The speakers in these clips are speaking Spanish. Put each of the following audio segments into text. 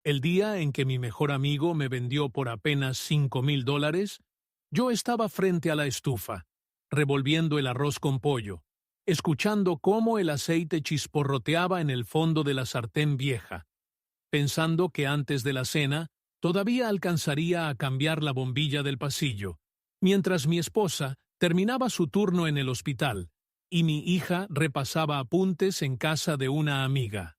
El día en que mi mejor amigo me vendió por apenas $5,000, yo estaba frente a la estufa, revolviendo el arroz con pollo, escuchando cómo el aceite chisporroteaba en el fondo de la sartén vieja, pensando que antes de la cena todavía alcanzaría a cambiar la bombilla del pasillo, mientras mi esposa terminaba su turno en el hospital y mi hija repasaba apuntes en casa de una amiga.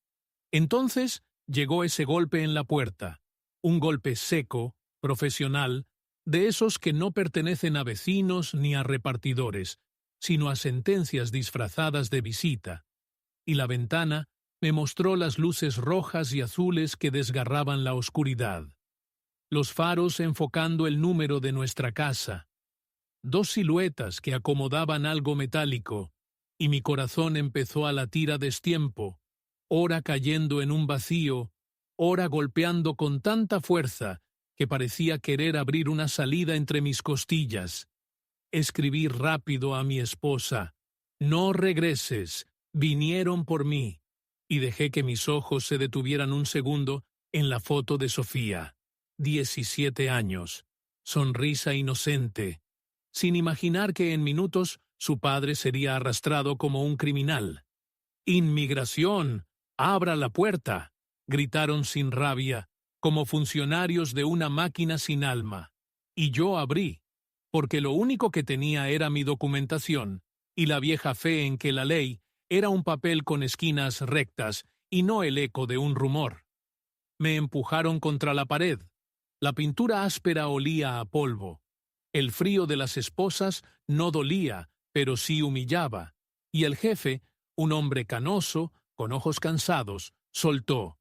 Entonces llegó ese golpe en la puerta, un golpe seco, profesional, de esos que no pertenecen a vecinos ni a repartidores, sino a sentencias disfrazadas de visita, y la ventana me mostró las luces rojas y azules que desgarraban la oscuridad. Los faros enfocando el número de nuestra casa. Dos siluetas que acomodaban algo metálico, y mi corazón empezó a latir a destiempo, ora cayendo en un vacío, ora golpeando con tanta fuerza que parecía querer abrir una salida entre mis costillas. Escribí rápido a mi esposa: «No regreses, vinieron por mí», y dejé que mis ojos se detuvieran un segundo en la foto de Sofía, 17 años, sonrisa inocente, sin imaginar que en minutos su padre sería arrastrado como un criminal. «¡Inmigración! ¡Abra la puerta!», gritaron sin rabia, como funcionarios de una máquina sin alma. Y yo abrí, porque lo único que tenía era mi documentación y la vieja fe en que la ley era un papel con esquinas rectas y no el eco de un rumor. Me empujaron contra la pared. La pintura áspera olía a polvo. El frío de las esposas no dolía, pero sí humillaba. Y el jefe, un hombre canoso, con ojos cansados, soltó: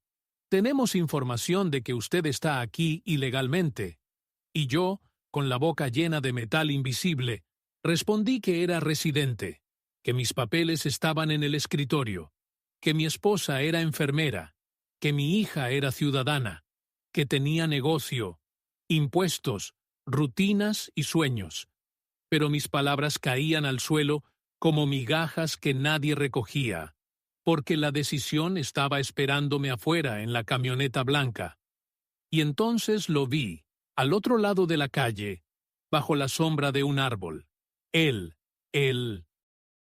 «Tenemos información de que usted está aquí ilegalmente». Y yo, con la boca llena de metal invisible, respondí que era residente, que mis papeles estaban en el escritorio, que mi esposa era enfermera, que mi hija era ciudadana, que tenía negocio, impuestos, rutinas y sueños. Pero mis palabras caían al suelo como migajas que nadie recogía, porque la decisión estaba esperándome afuera en la camioneta blanca. Y entonces lo vi, al otro lado de la calle, bajo la sombra de un árbol. Él, el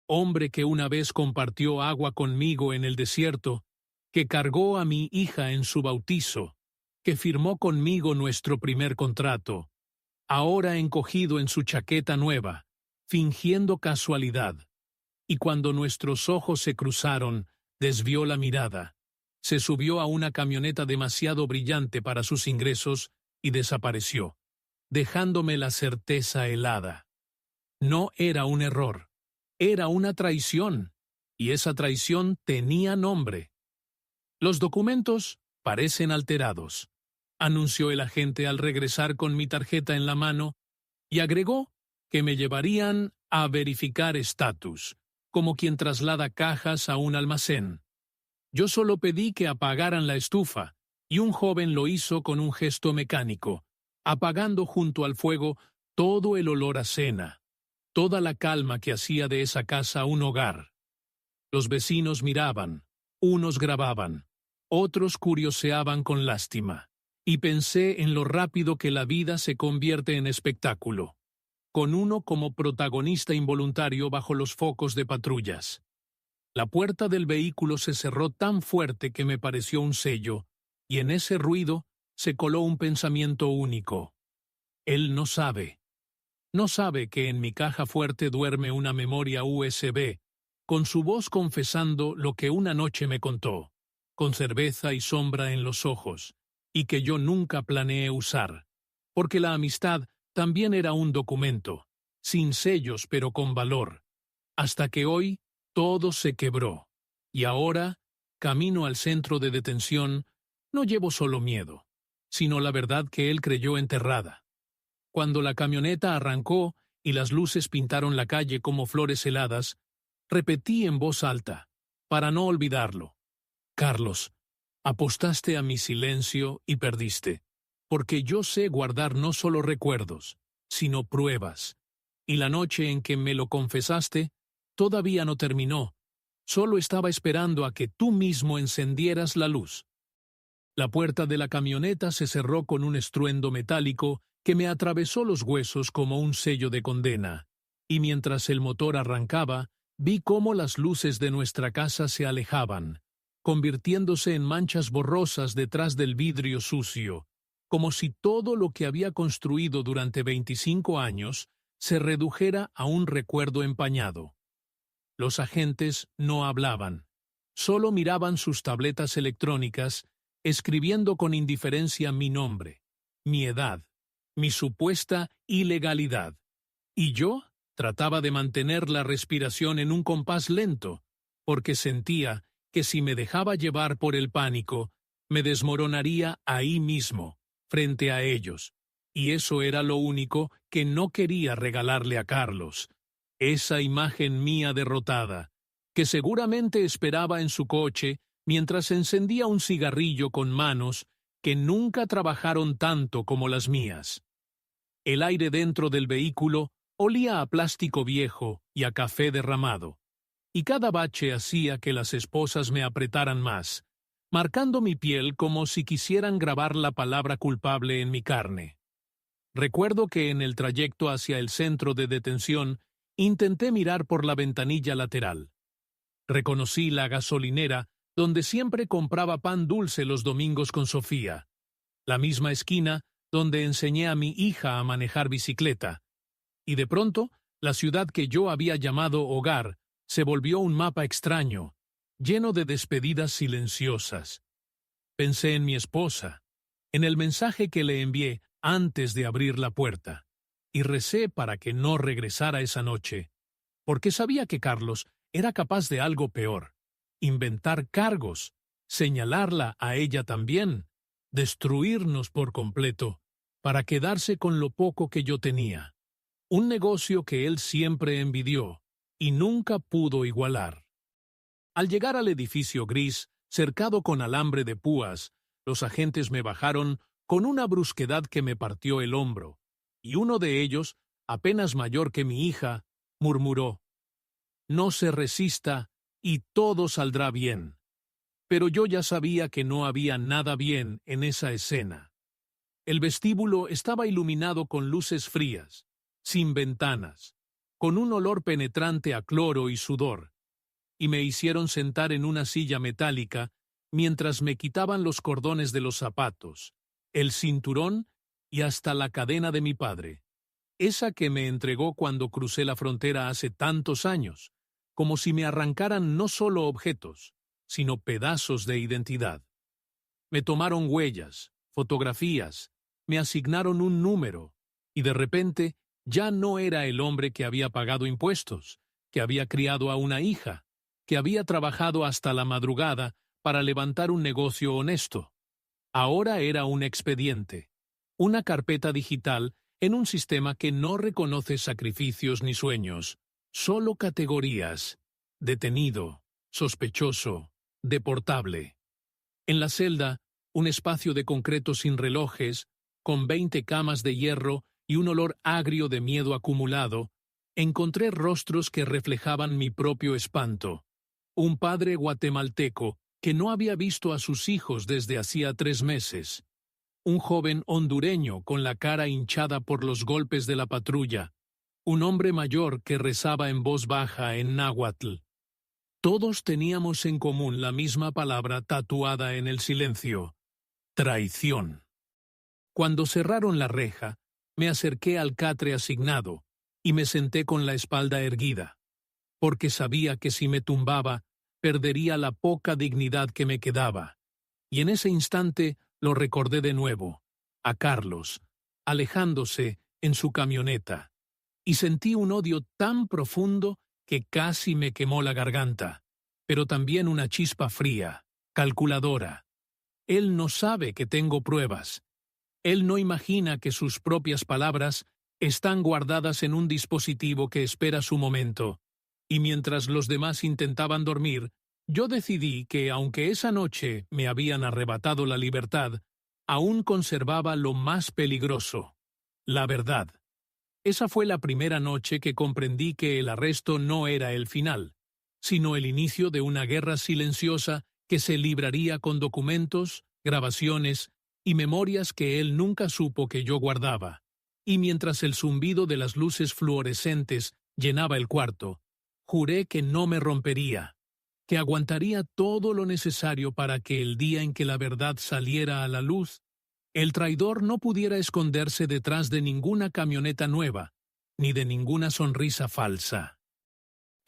hombre que una vez compartió agua conmigo en el desierto, que cargó a mi hija en su bautizo, que firmó conmigo nuestro primer contrato, ahora encogido en su chaqueta nueva, fingiendo casualidad. Y cuando nuestros ojos se cruzaron, desvió la mirada, se subió a una camioneta demasiado brillante para sus ingresos y desapareció, dejándome la certeza helada. No era un error, era una traición, y esa traición tenía nombre. «Los documentos parecen alterados», anunció el agente al regresar con mi tarjeta en la mano, y agregó que me llevarían a verificar estatus, como quien traslada cajas a un almacén. Yo solo pedí que apagaran la estufa, y un joven lo hizo con un gesto mecánico, apagando junto al fuego todo el olor a cena, toda la calma que hacía de esa casa un hogar. Los vecinos miraban, unos grababan, otros curioseaban con lástima, y pensé en lo rápido que la vida se convierte en espectáculo, con uno como protagonista involuntario bajo los focos de patrullas. La puerta del vehículo se cerró tan fuerte que me pareció un sello, y en ese ruido se coló un pensamiento único. Él no sabe. No sabe que en mi caja fuerte duerme una memoria USB, con su voz confesando lo que una noche me contó, con cerveza y sombra en los ojos, y que yo nunca planeé usar, porque la amistad también era un documento, sin sellos pero con valor, hasta que hoy todo se quebró, y ahora, camino al centro de detención, no llevo solo miedo, sino la verdad que él creyó enterrada. Cuando la camioneta arrancó y las luces pintaron la calle como flores heladas, repetí en voz alta, para no olvidarlo: «Carlos, apostaste a mi silencio y perdiste, porque yo sé guardar no solo recuerdos, sino pruebas, y la noche en que me lo confesaste todavía no terminó, solo estaba esperando a que tú mismo encendieras la luz». La puerta de la camioneta se cerró con un estruendo metálico que me atravesó los huesos como un sello de condena, y mientras el motor arrancaba, vi cómo las luces de nuestra casa se alejaban, convirtiéndose en manchas borrosas detrás del vidrio sucio, como si todo lo que había construido durante 25 años se redujera a un recuerdo empañado. Los agentes no hablaban, solo miraban sus tabletas electrónicas, escribiendo con indiferencia mi nombre, mi edad, mi supuesta ilegalidad. Y yo trataba de mantener la respiración en un compás lento, porque sentía que si me dejaba llevar por el pánico, me desmoronaría ahí mismo, frente a ellos. Y eso era lo único que no quería regalarle a Carlos, esa imagen mía derrotada, que seguramente esperaba en su coche mientras encendía un cigarrillo con manos que nunca trabajaron tanto como las mías. El aire dentro del vehículo olía a plástico viejo y a café derramado, y cada bache hacía que las esposas me apretaran más, marcando mi piel como si quisieran grabar la palabra culpable en mi carne. Recuerdo que en el trayecto hacia el centro de detención intenté mirar por la ventanilla lateral. Reconocí la gasolinera donde siempre compraba pan dulce los domingos con Sofía, la misma esquina donde enseñé a mi hija a manejar bicicleta, y de pronto la ciudad que yo había llamado hogar se volvió un mapa extraño, lleno de despedidas silenciosas. Pensé en mi esposa, en el mensaje que le envié antes de abrir la puerta, y recé para que no regresara esa noche, porque sabía que Carlos era capaz de algo peor: inventar cargos, señalarla a ella también, destruirnos por completo, para quedarse con lo poco que yo tenía. Un negocio que él siempre envidió y nunca pudo igualar. Al llegar al edificio gris, cercado con alambre de púas, los agentes me bajaron con una brusquedad que me partió el hombro, y uno de ellos, apenas mayor que mi hija, murmuró: «No se resista y todo saldrá bien». Pero yo ya sabía que no había nada bien en esa escena. El vestíbulo estaba iluminado con luces frías, sin ventanas, con un olor penetrante a cloro y sudor, y me hicieron sentar en una silla metálica mientras me quitaban los cordones de los zapatos, el cinturón y hasta la cadena de mi padre, esa que me entregó cuando crucé la frontera hace tantos años, como si me arrancaran no solo objetos, sino pedazos de identidad. Me tomaron huellas, fotografías, me asignaron un número, y de repente ya no era el hombre que había pagado impuestos, que había criado a una hija, que había trabajado hasta la madrugada para levantar un negocio honesto. Ahora era un expediente, una carpeta digital en un sistema que no reconoce sacrificios ni sueños, solo categorías: detenido, sospechoso, deportable. En la celda, un espacio de concreto sin relojes, con 20 camas de hierro y un olor agrio de miedo acumulado, encontré rostros que reflejaban mi propio espanto. Un padre guatemalteco que no había visto a sus hijos desde hacía 3 meses. Un joven hondureño con la cara hinchada por los golpes de la patrulla. Un hombre mayor que rezaba en voz baja en náhuatl. Todos teníamos en común la misma palabra tatuada en el silencio: traición. Cuando cerraron la reja, me acerqué al catre asignado y me senté con la espalda erguida, porque sabía que si me tumbaba, perdería la poca dignidad que me quedaba. Y en ese instante lo recordé de nuevo, a Carlos, alejándose en su camioneta, y sentí un odio tan profundo que casi me quemó la garganta, pero también una chispa fría, calculadora. Él no sabe que tengo pruebas. Él no imagina que sus propias palabras están guardadas en un dispositivo que espera su momento. Y mientras los demás intentaban dormir, yo decidí que, aunque esa noche me habían arrebatado la libertad, aún conservaba lo más peligroso: la verdad. Esa fue la primera noche que comprendí que el arresto no era el final, sino el inicio de una guerra silenciosa que se libraría con documentos, grabaciones y memorias que él nunca supo que yo guardaba. Y mientras el zumbido de las luces fluorescentes llenaba el cuarto, juré que no me rompería, que aguantaría todo lo necesario para que el día en que la verdad saliera a la luz, el traidor no pudiera esconderse detrás de ninguna camioneta nueva, ni de ninguna sonrisa falsa.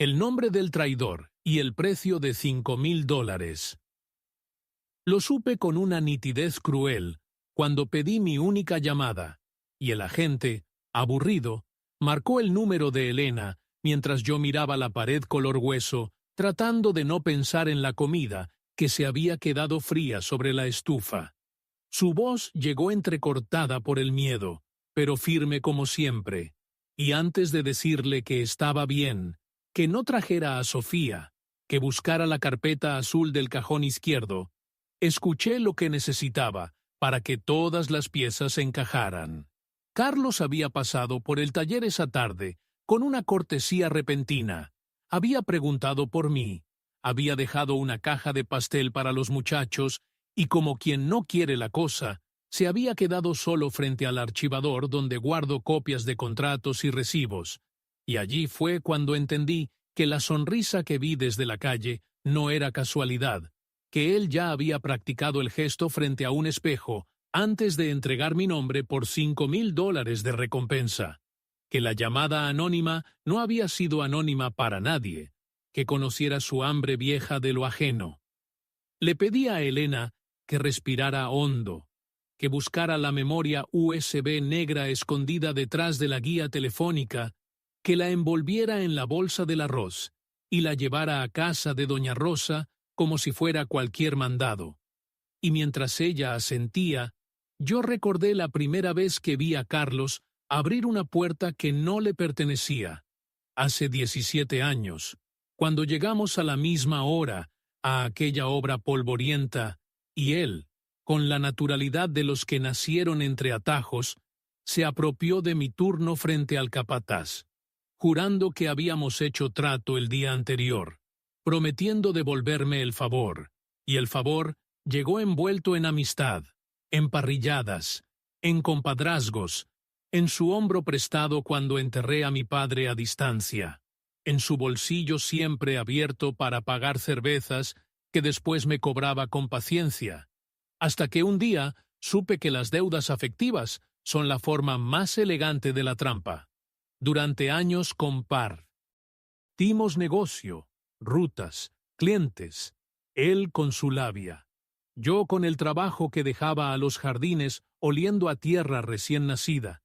El nombre del traidor y el precio de $5,000. Lo supe con una nitidez cruel cuando pedí mi única llamada, y el agente, aburrido, marcó el número de Elena mientras yo miraba la pared color hueso, tratando de no pensar en la comida que se había quedado fría sobre la estufa. Su voz llegó entrecortada por el miedo, pero firme como siempre, y antes de decirle que estaba bien, que no trajera a Sofía, que buscara la carpeta azul del cajón izquierdo, escuché lo que necesitaba para que todas las piezas encajaran. Carlos había pasado por el taller esa tarde con una cortesía repentina. Había preguntado por mí, había dejado una caja de pastel para los muchachos y, como quien no quiere la cosa, se había quedado solo frente al archivador donde guardo copias de contratos y recibos. Y allí fue cuando entendí que la sonrisa que vi desde la calle no era casualidad, que él ya había practicado el gesto frente a un espejo antes de entregar mi nombre por $5,000 de recompensa, que la llamada anónima no había sido anónima para nadie, que conociera su hambre vieja de lo ajeno. Le pedí a Elena que respirara hondo, que buscara la memoria USB negra escondida detrás de la guía telefónica, que la envolviera en la bolsa del arroz y la llevara a casa de doña Rosa como si fuera cualquier mandado. Y mientras ella asentía, yo recordé la primera vez que vi a Carlos abrir una puerta que no le pertenecía, hace 17 años, cuando llegamos a la misma hora a aquella obra polvorienta, y él, con la naturalidad de los que nacieron entre atajos, se apropió de mi turno frente al capataz, jurando que habíamos hecho trato el día anterior, prometiendo devolverme el favor, y el favor llegó envuelto en amistad, en parrilladas, en compadrazgos, en su hombro prestado cuando enterré a mi padre a distancia, en su bolsillo siempre abierto para pagar cervezas que después me cobraba con paciencia, hasta que un día supe que las deudas afectivas son la forma más elegante de la trampa. Durante años compartimos negocio, rutas, clientes, él con su labia, yo con el trabajo que dejaba a los jardines oliendo a tierra recién nacida,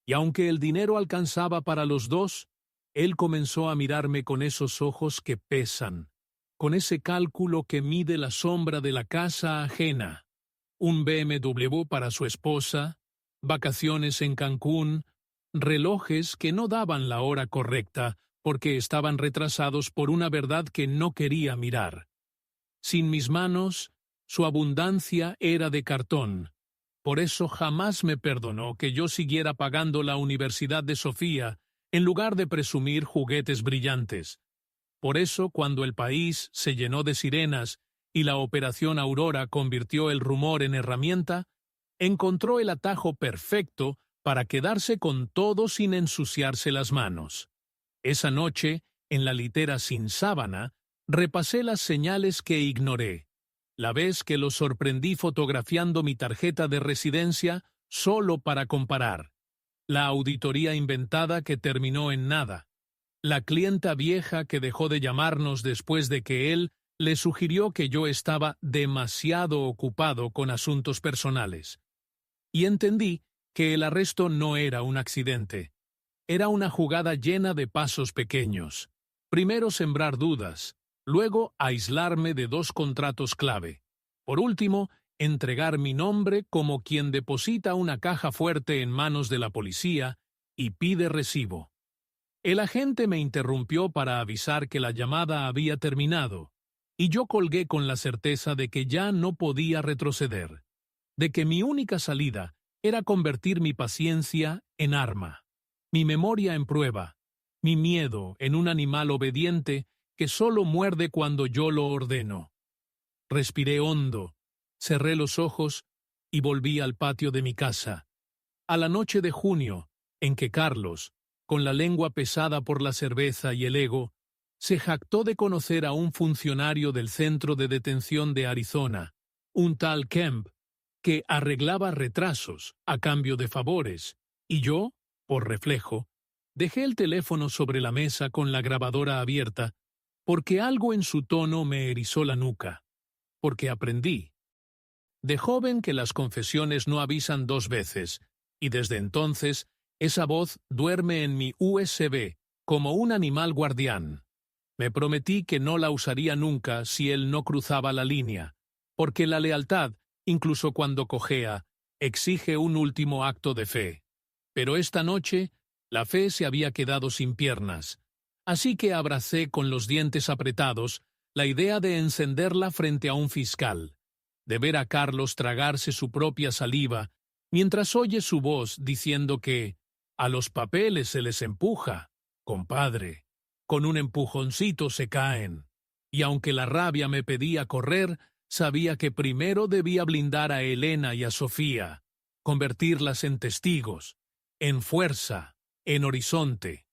y aunque el dinero alcanzaba para los dos, él comenzó a mirarme con esos ojos que pesan, con ese cálculo que mide la sombra de la casa ajena, un BMW para su esposa, vacaciones en Cancún, relojes que no daban la hora correcta porque estaban retrasados por una verdad que no quería mirar. Sin mis manos, su abundancia era de cartón. Por eso jamás me perdonó que yo siguiera pagando la Universidad de Sofía en lugar de presumir juguetes brillantes. Por eso, cuando el país se llenó de sirenas y la Operación Aurora convirtió el rumor en herramienta, encontró el atajo perfecto para quedarse con todo sin ensuciarse las manos. Esa noche, en la litera sin sábana, repasé las señales que ignoré. La vez que lo sorprendí fotografiando mi tarjeta de residencia solo para comparar. La auditoría inventada que terminó en nada. La clienta vieja que dejó de llamarnos después de que él le sugirió que yo estaba demasiado ocupado con asuntos personales. Y entendí que el arresto no era un accidente. Era una jugada llena de pasos pequeños. Primero sembrar dudas, luego aislarme de dos contratos clave. Por último, entregar mi nombre como quien deposita una caja fuerte en manos de la policía y pide recibo. El agente me interrumpió para avisar que la llamada había terminado, y yo colgué con la certeza de que ya no podía retroceder, de que mi única salida era convertir mi paciencia en arma, mi memoria en prueba, mi miedo en un animal obediente que solo muerde cuando yo lo ordeno. Respiré hondo, Cerré los ojos y volví al patio de mi casa. A la noche de junio, en que Carlos, con la lengua pesada por la cerveza y el ego, se jactó de conocer a un funcionario del centro de detención de Arizona, un tal Kemp, que arreglaba retrasos a cambio de favores, y yo, por reflejo, dejé el teléfono sobre la mesa con la grabadora abierta, porque algo en su tono me erizó la nuca, porque aprendí. De joven que las confesiones no avisan dos veces, y desde entonces esa voz duerme en mi USB como un animal guardián. Me prometí que no la usaría nunca si él no cruzaba la línea, porque la lealtad, incluso cuando cojea, exige un último acto de fe. Pero esta noche, la fe se había quedado sin piernas, así que abracé con los dientes apretados la idea de encenderla frente a un fiscal, de ver a Carlos tragarse su propia saliva, mientras oye su voz diciendo que a los papeles se les empuja, compadre. Con un empujoncito se caen. Y aunque la rabia me pedía correr, sabía que primero debía blindar a Elena y a Sofía, convertirlas en testigos, en fuerza, en horizonte.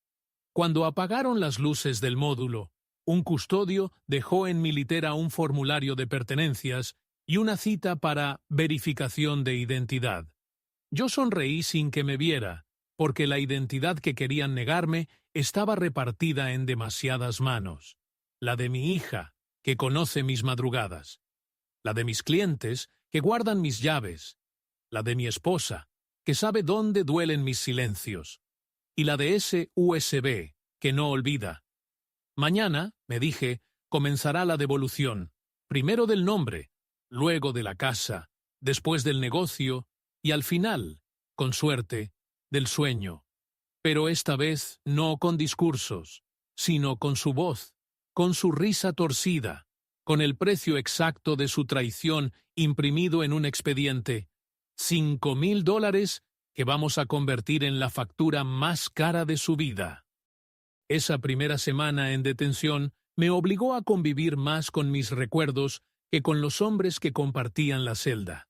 Cuando apagaron las luces del módulo, un custodio dejó en mi litera un formulario de pertenencias y una cita para verificación de identidad. Yo sonreí sin que me viera, porque la identidad que querían negarme estaba repartida en demasiadas manos. La de mi hija, que conoce mis madrugadas. La de mis clientes, que guardan mis llaves. La de mi esposa, que sabe dónde duelen mis silencios. Y la de ese USB, que no olvida. Mañana, me dije, comenzará la devolución, primero del nombre, luego de la casa, después del negocio, y al final, con suerte, del sueño. Pero esta vez no con discursos, sino con su voz, con su risa torcida, con el precio exacto de su traición imprimido en un expediente. $5,000 que vamos a convertir en la factura más cara de su vida. Esa primera semana en detención me obligó a convivir más con mis recuerdos que con los hombres que compartían la celda.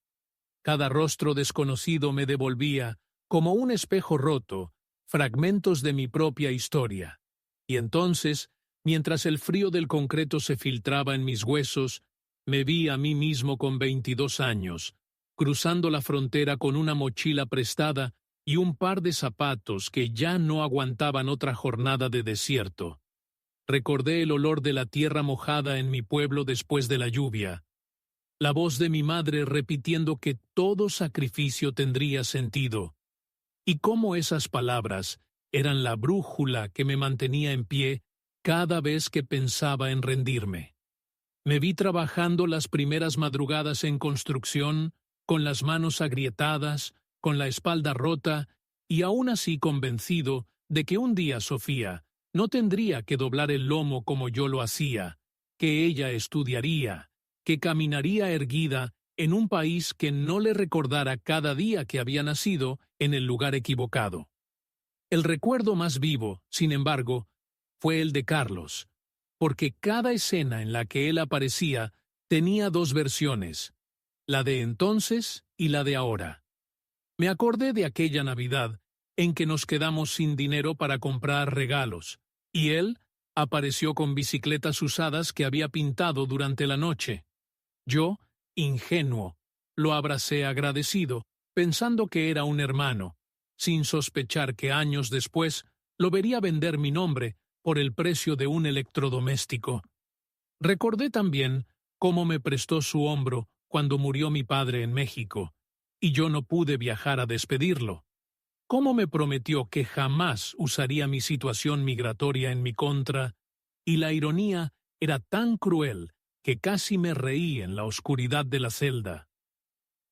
Cada rostro desconocido me devolvía, como un espejo roto, fragmentos de mi propia historia. Y entonces, mientras el frío del concreto se filtraba en mis huesos, me vi a mí mismo con 22 años, cruzando la frontera con una mochila prestada y un par de zapatos que ya no aguantaban otra jornada de desierto. Recordé el olor de la tierra mojada en mi pueblo después de la lluvia, la voz de mi madre repitiendo que todo sacrificio tendría sentido, y cómo esas palabras eran la brújula que me mantenía en pie cada vez que pensaba en rendirme. Me vi trabajando las primeras madrugadas en construcción, con las manos agrietadas, con la espalda rota, y aún así convencido de que un día Sofía no tendría que doblar el lomo como yo lo hacía, que ella estudiaría, que caminaría erguida en un país que no le recordara cada día que había nacido en el lugar equivocado. El recuerdo más vivo, sin embargo, fue el de Carlos, porque cada escena en la que él aparecía tenía dos versiones, la de entonces y la de ahora. Me acordé de aquella Navidad en que nos quedamos sin dinero para comprar regalos, y él apareció con bicicletas usadas que había pintado durante la noche. Yo, ingenuo, lo abracé agradecido, pensando que era un hermano, sin sospechar que años después lo vería vender mi nombre por el precio de un electrodoméstico. Recordé también cómo me prestó su hombro cuando murió mi padre en México, y yo no pude viajar a despedirlo. Cómo me prometió que jamás usaría mi situación migratoria en mi contra, y la ironía era tan cruel que casi me reí en la oscuridad de la celda.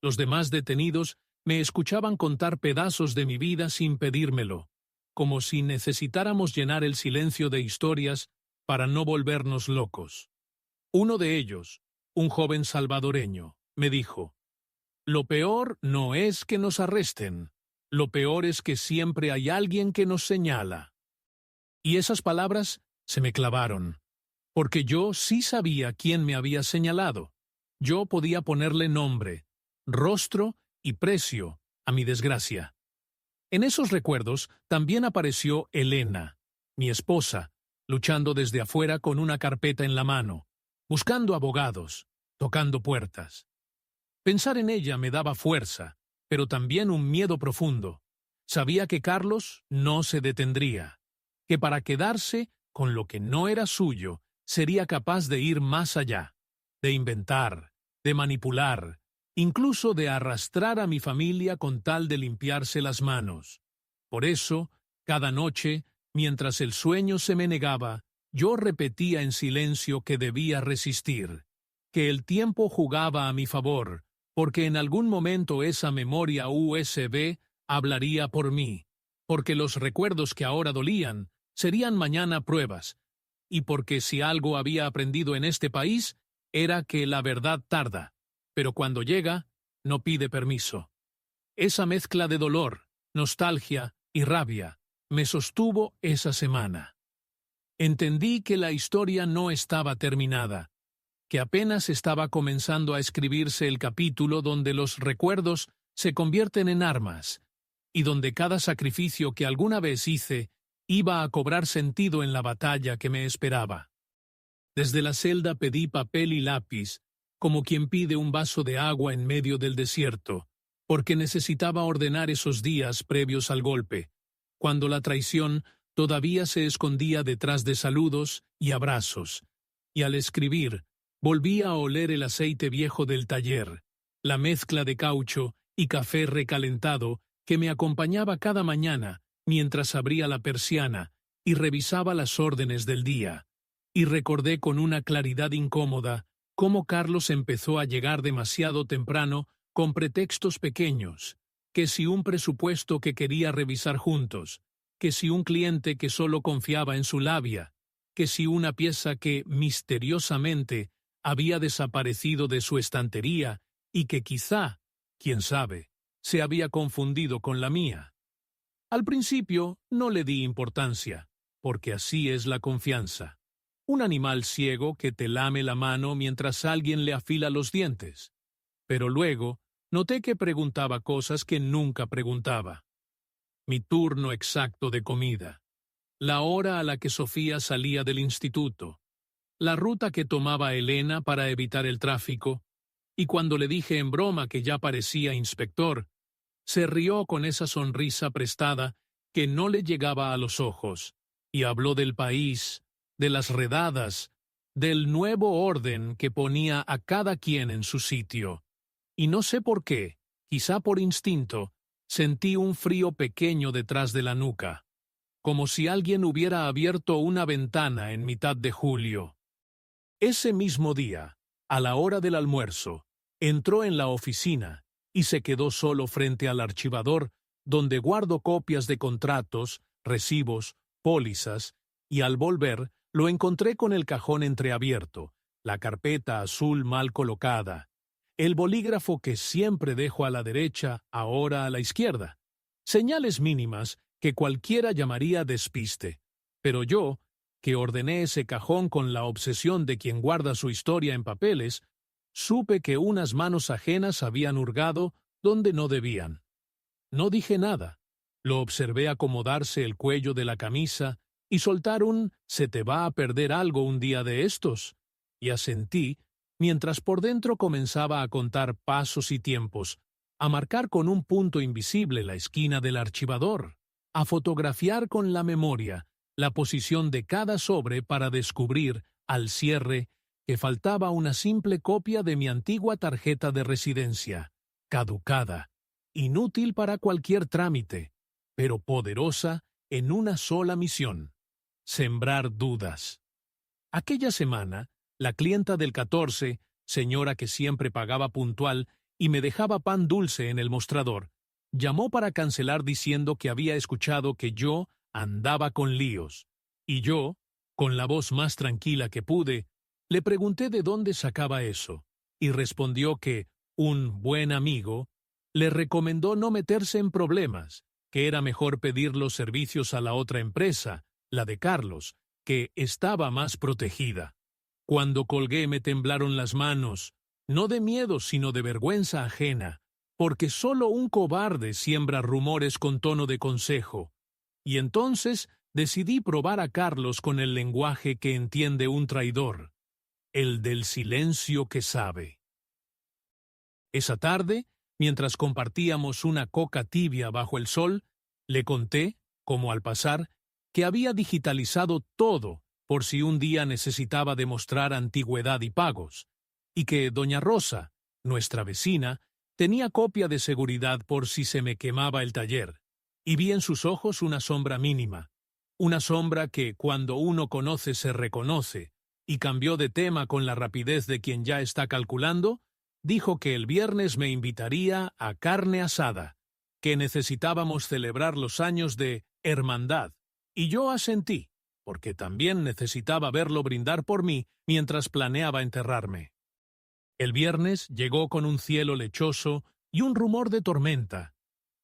Los demás detenidos me escuchaban contar pedazos de mi vida sin pedírmelo, como si necesitáramos llenar el silencio de historias para no volvernos locos. Uno de ellos, un joven salvadoreño, me dijo: «Lo peor no es que nos arresten, lo peor es que siempre hay alguien que nos señala». Y esas palabras se me clavaron, porque yo sí sabía quién me había señalado. yo podía ponerle nombre, rostro y precio a mi desgracia. En esos recuerdos también apareció Elena, mi esposa, luchando desde afuera con una carpeta en la mano, buscando abogados, tocando puertas. Pensar en ella me daba fuerza, pero también un miedo profundo. Sabía que Carlos no se detendría, que para quedarse con lo que no era suyo, sería capaz de ir más allá, de inventar, de manipular, incluso de arrastrar a mi familia con tal de limpiarse las manos. Por eso, cada noche, mientras el sueño se me negaba, yo repetía en silencio que debía resistir, que el tiempo jugaba a mi favor, porque en algún momento esa memoria USB hablaría por mí, porque los recuerdos que ahora dolían serían mañana pruebas, y porque si algo había aprendido en este país, era que la verdad tarda, pero cuando llega, no pide permiso. Esa mezcla de dolor, nostalgia y rabia me sostuvo esa semana. Entendí que la historia no estaba terminada, que apenas estaba comenzando a escribirse el capítulo donde los recuerdos se convierten en armas, y donde cada sacrificio que alguna vez hice iba a cobrar sentido en la batalla que me esperaba. Desde la celda pedí papel y lápiz, como quien pide un vaso de agua en medio del desierto, porque necesitaba ordenar esos días previos al golpe, cuando la traición todavía se escondía detrás de saludos y abrazos, y al escribir, volvía a oler el aceite viejo del taller, la mezcla de caucho y café recalentado que me acompañaba cada mañana mientras abría la persiana y revisaba las órdenes del día. Y recordé con una claridad incómoda cómo Carlos empezó a llegar demasiado temprano con pretextos pequeños, que si un presupuesto que quería revisar juntos, que si un cliente que solo confiaba en su labia, que si una pieza que, misteriosamente, había desaparecido de su estantería y que quizá, quién sabe, se había confundido con la mía. Al principio no le di importancia, porque así es la confianza. Un animal ciego que te lame la mano mientras alguien le afila los dientes. Pero luego noté que preguntaba cosas que nunca preguntaba. Mi turno exacto de comida, la hora a la que Sofía salía del instituto, la ruta que tomaba Elena para evitar el tráfico, y cuando le dije en broma que ya parecía inspector, se rió con esa sonrisa prestada que no le llegaba a los ojos, y habló del país, de las redadas, del nuevo orden que ponía a cada quien en su sitio. Y no sé por qué, quizá por instinto, sentí un frío pequeño detrás de la nuca, como si alguien hubiera abierto una ventana en mitad de julio. Ese mismo día, a la hora del almuerzo, entró en la oficina y se quedó solo frente al archivador donde guardo copias de contratos, recibos, pólizas, y al volver lo encontré con el cajón entreabierto, la carpeta azul mal colocada, el bolígrafo que siempre dejo a la derecha, ahora a la izquierda. Señales mínimas que cualquiera llamaría despiste, pero yo, que ordené ese cajón con la obsesión de quien guarda su historia en papeles, supe que unas manos ajenas habían hurgado donde no debían. No dije nada. Lo observé acomodarse el cuello de la camisa y soltar un «se te va a perder algo un día de estos», y asentí, mientras por dentro comenzaba a contar pasos y tiempos, a marcar con un punto invisible la esquina del archivador, a fotografiar con la memoria la posición de cada sobre para descubrir, al cierre, que faltaba una simple copia de mi antigua tarjeta de residencia, caducada, inútil para cualquier trámite, pero poderosa en una sola misión: sembrar dudas. Aquella semana, la clienta del 14, señora que siempre pagaba puntual y me dejaba pan dulce en el mostrador, llamó para cancelar diciendo que había escuchado que yo andaba con líos, y yo, con la voz más tranquila que pude, le pregunté de dónde sacaba eso, y respondió que un buen amigo le recomendó no meterse en problemas, que era mejor pedir los servicios a la otra empresa, la de Carlos, que estaba más protegida. Cuando colgué me temblaron las manos, no de miedo sino de vergüenza ajena, porque solo un cobarde siembra rumores con tono de consejo. Y entonces decidí probar a Carlos con el lenguaje que entiende un traidor, el del silencio que sabe. Esa tarde, mientras compartíamos una coca tibia bajo el sol, le conté, como al pasar, que había digitalizado todo por si un día necesitaba demostrar antigüedad y pagos, y que doña Rosa, nuestra vecina, tenía copia de seguridad por si se me quemaba el taller, y vi en sus ojos una sombra mínima, una sombra que, cuando uno conoce, se reconoce, y cambió de tema con la rapidez de quien ya está calculando. Dijo que el viernes me invitaría a carne asada, que necesitábamos celebrar los años de hermandad, y yo asentí, porque también necesitaba verlo brindar por mí mientras planeaba enterrarme. El viernes llegó con un cielo lechoso y un rumor de tormenta.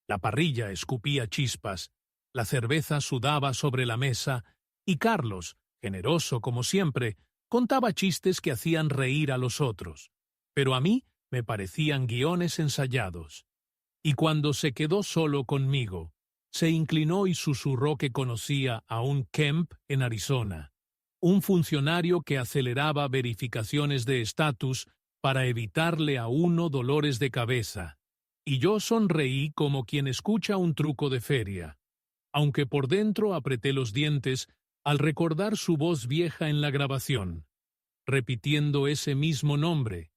La parrilla escupía chispas, la cerveza sudaba sobre la mesa, y Carlos, generoso como siempre, contaba chistes que hacían reír a los otros. Pero a mí me parecían guiones ensayados. Y cuando se quedó solo conmigo, se inclinó y susurró que conocía a un Kemp en Arizona, un funcionario que aceleraba verificaciones de estatus para evitarle a uno dolores de cabeza. Y yo sonreí como quien escucha un truco de feria, aunque por dentro apreté los dientes al recordar su voz vieja en la grabación, repitiendo ese mismo nombre,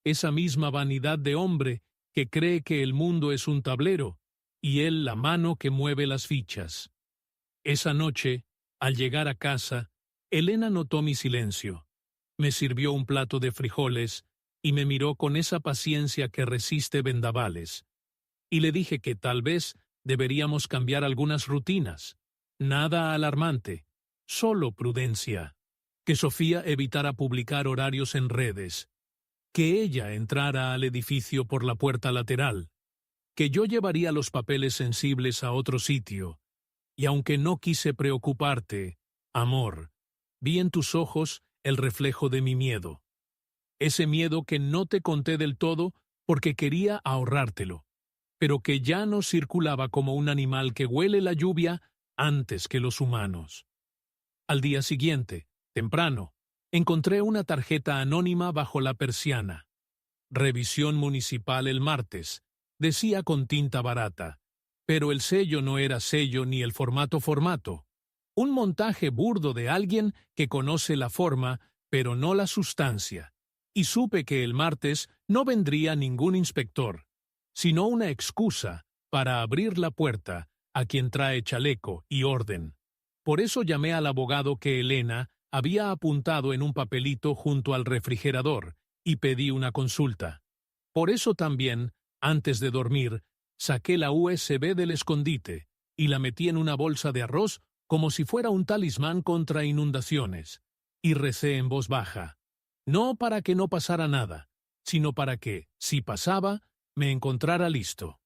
esa misma vanidad de hombre que cree que el mundo es un tablero y él la mano que mueve las fichas. Esa noche, al llegar a casa, Elena notó mi silencio. Me sirvió un plato de frijoles y me miró con esa paciencia que resiste vendavales. Y le dije que tal vez deberíamos cambiar algunas rutinas. Nada alarmante, solo prudencia. Que Sofía evitara publicar horarios en redes, que ella entrara al edificio por la puerta lateral, que yo llevaría los papeles sensibles a otro sitio, y aunque no quise preocuparte, amor, vi en tus ojos el reflejo de mi miedo. Ese miedo que no te conté del todo porque quería ahorrártelo, pero que ya no circulaba como un animal que huele la lluvia antes que los humanos. Al día siguiente, temprano, encontré una tarjeta anónima bajo la persiana. Revisión municipal el martes, decía con tinta barata, pero el sello no era sello ni el formato formato. Un montaje burdo de alguien que conoce la forma, pero no la sustancia. Y supe que el martes no vendría ningún inspector, sino una excusa para abrir la puerta a quien trae chaleco y orden. Por eso llamé al abogado que Elena había apuntado en un papelito junto al refrigerador y pedí una consulta. Por eso también, antes de dormir, saqué la USB del escondite y la metí en una bolsa de arroz como si fuera un talismán contra inundaciones, y recé en voz baja, no para que no pasara nada, sino para que, si pasaba, me encontrara listo.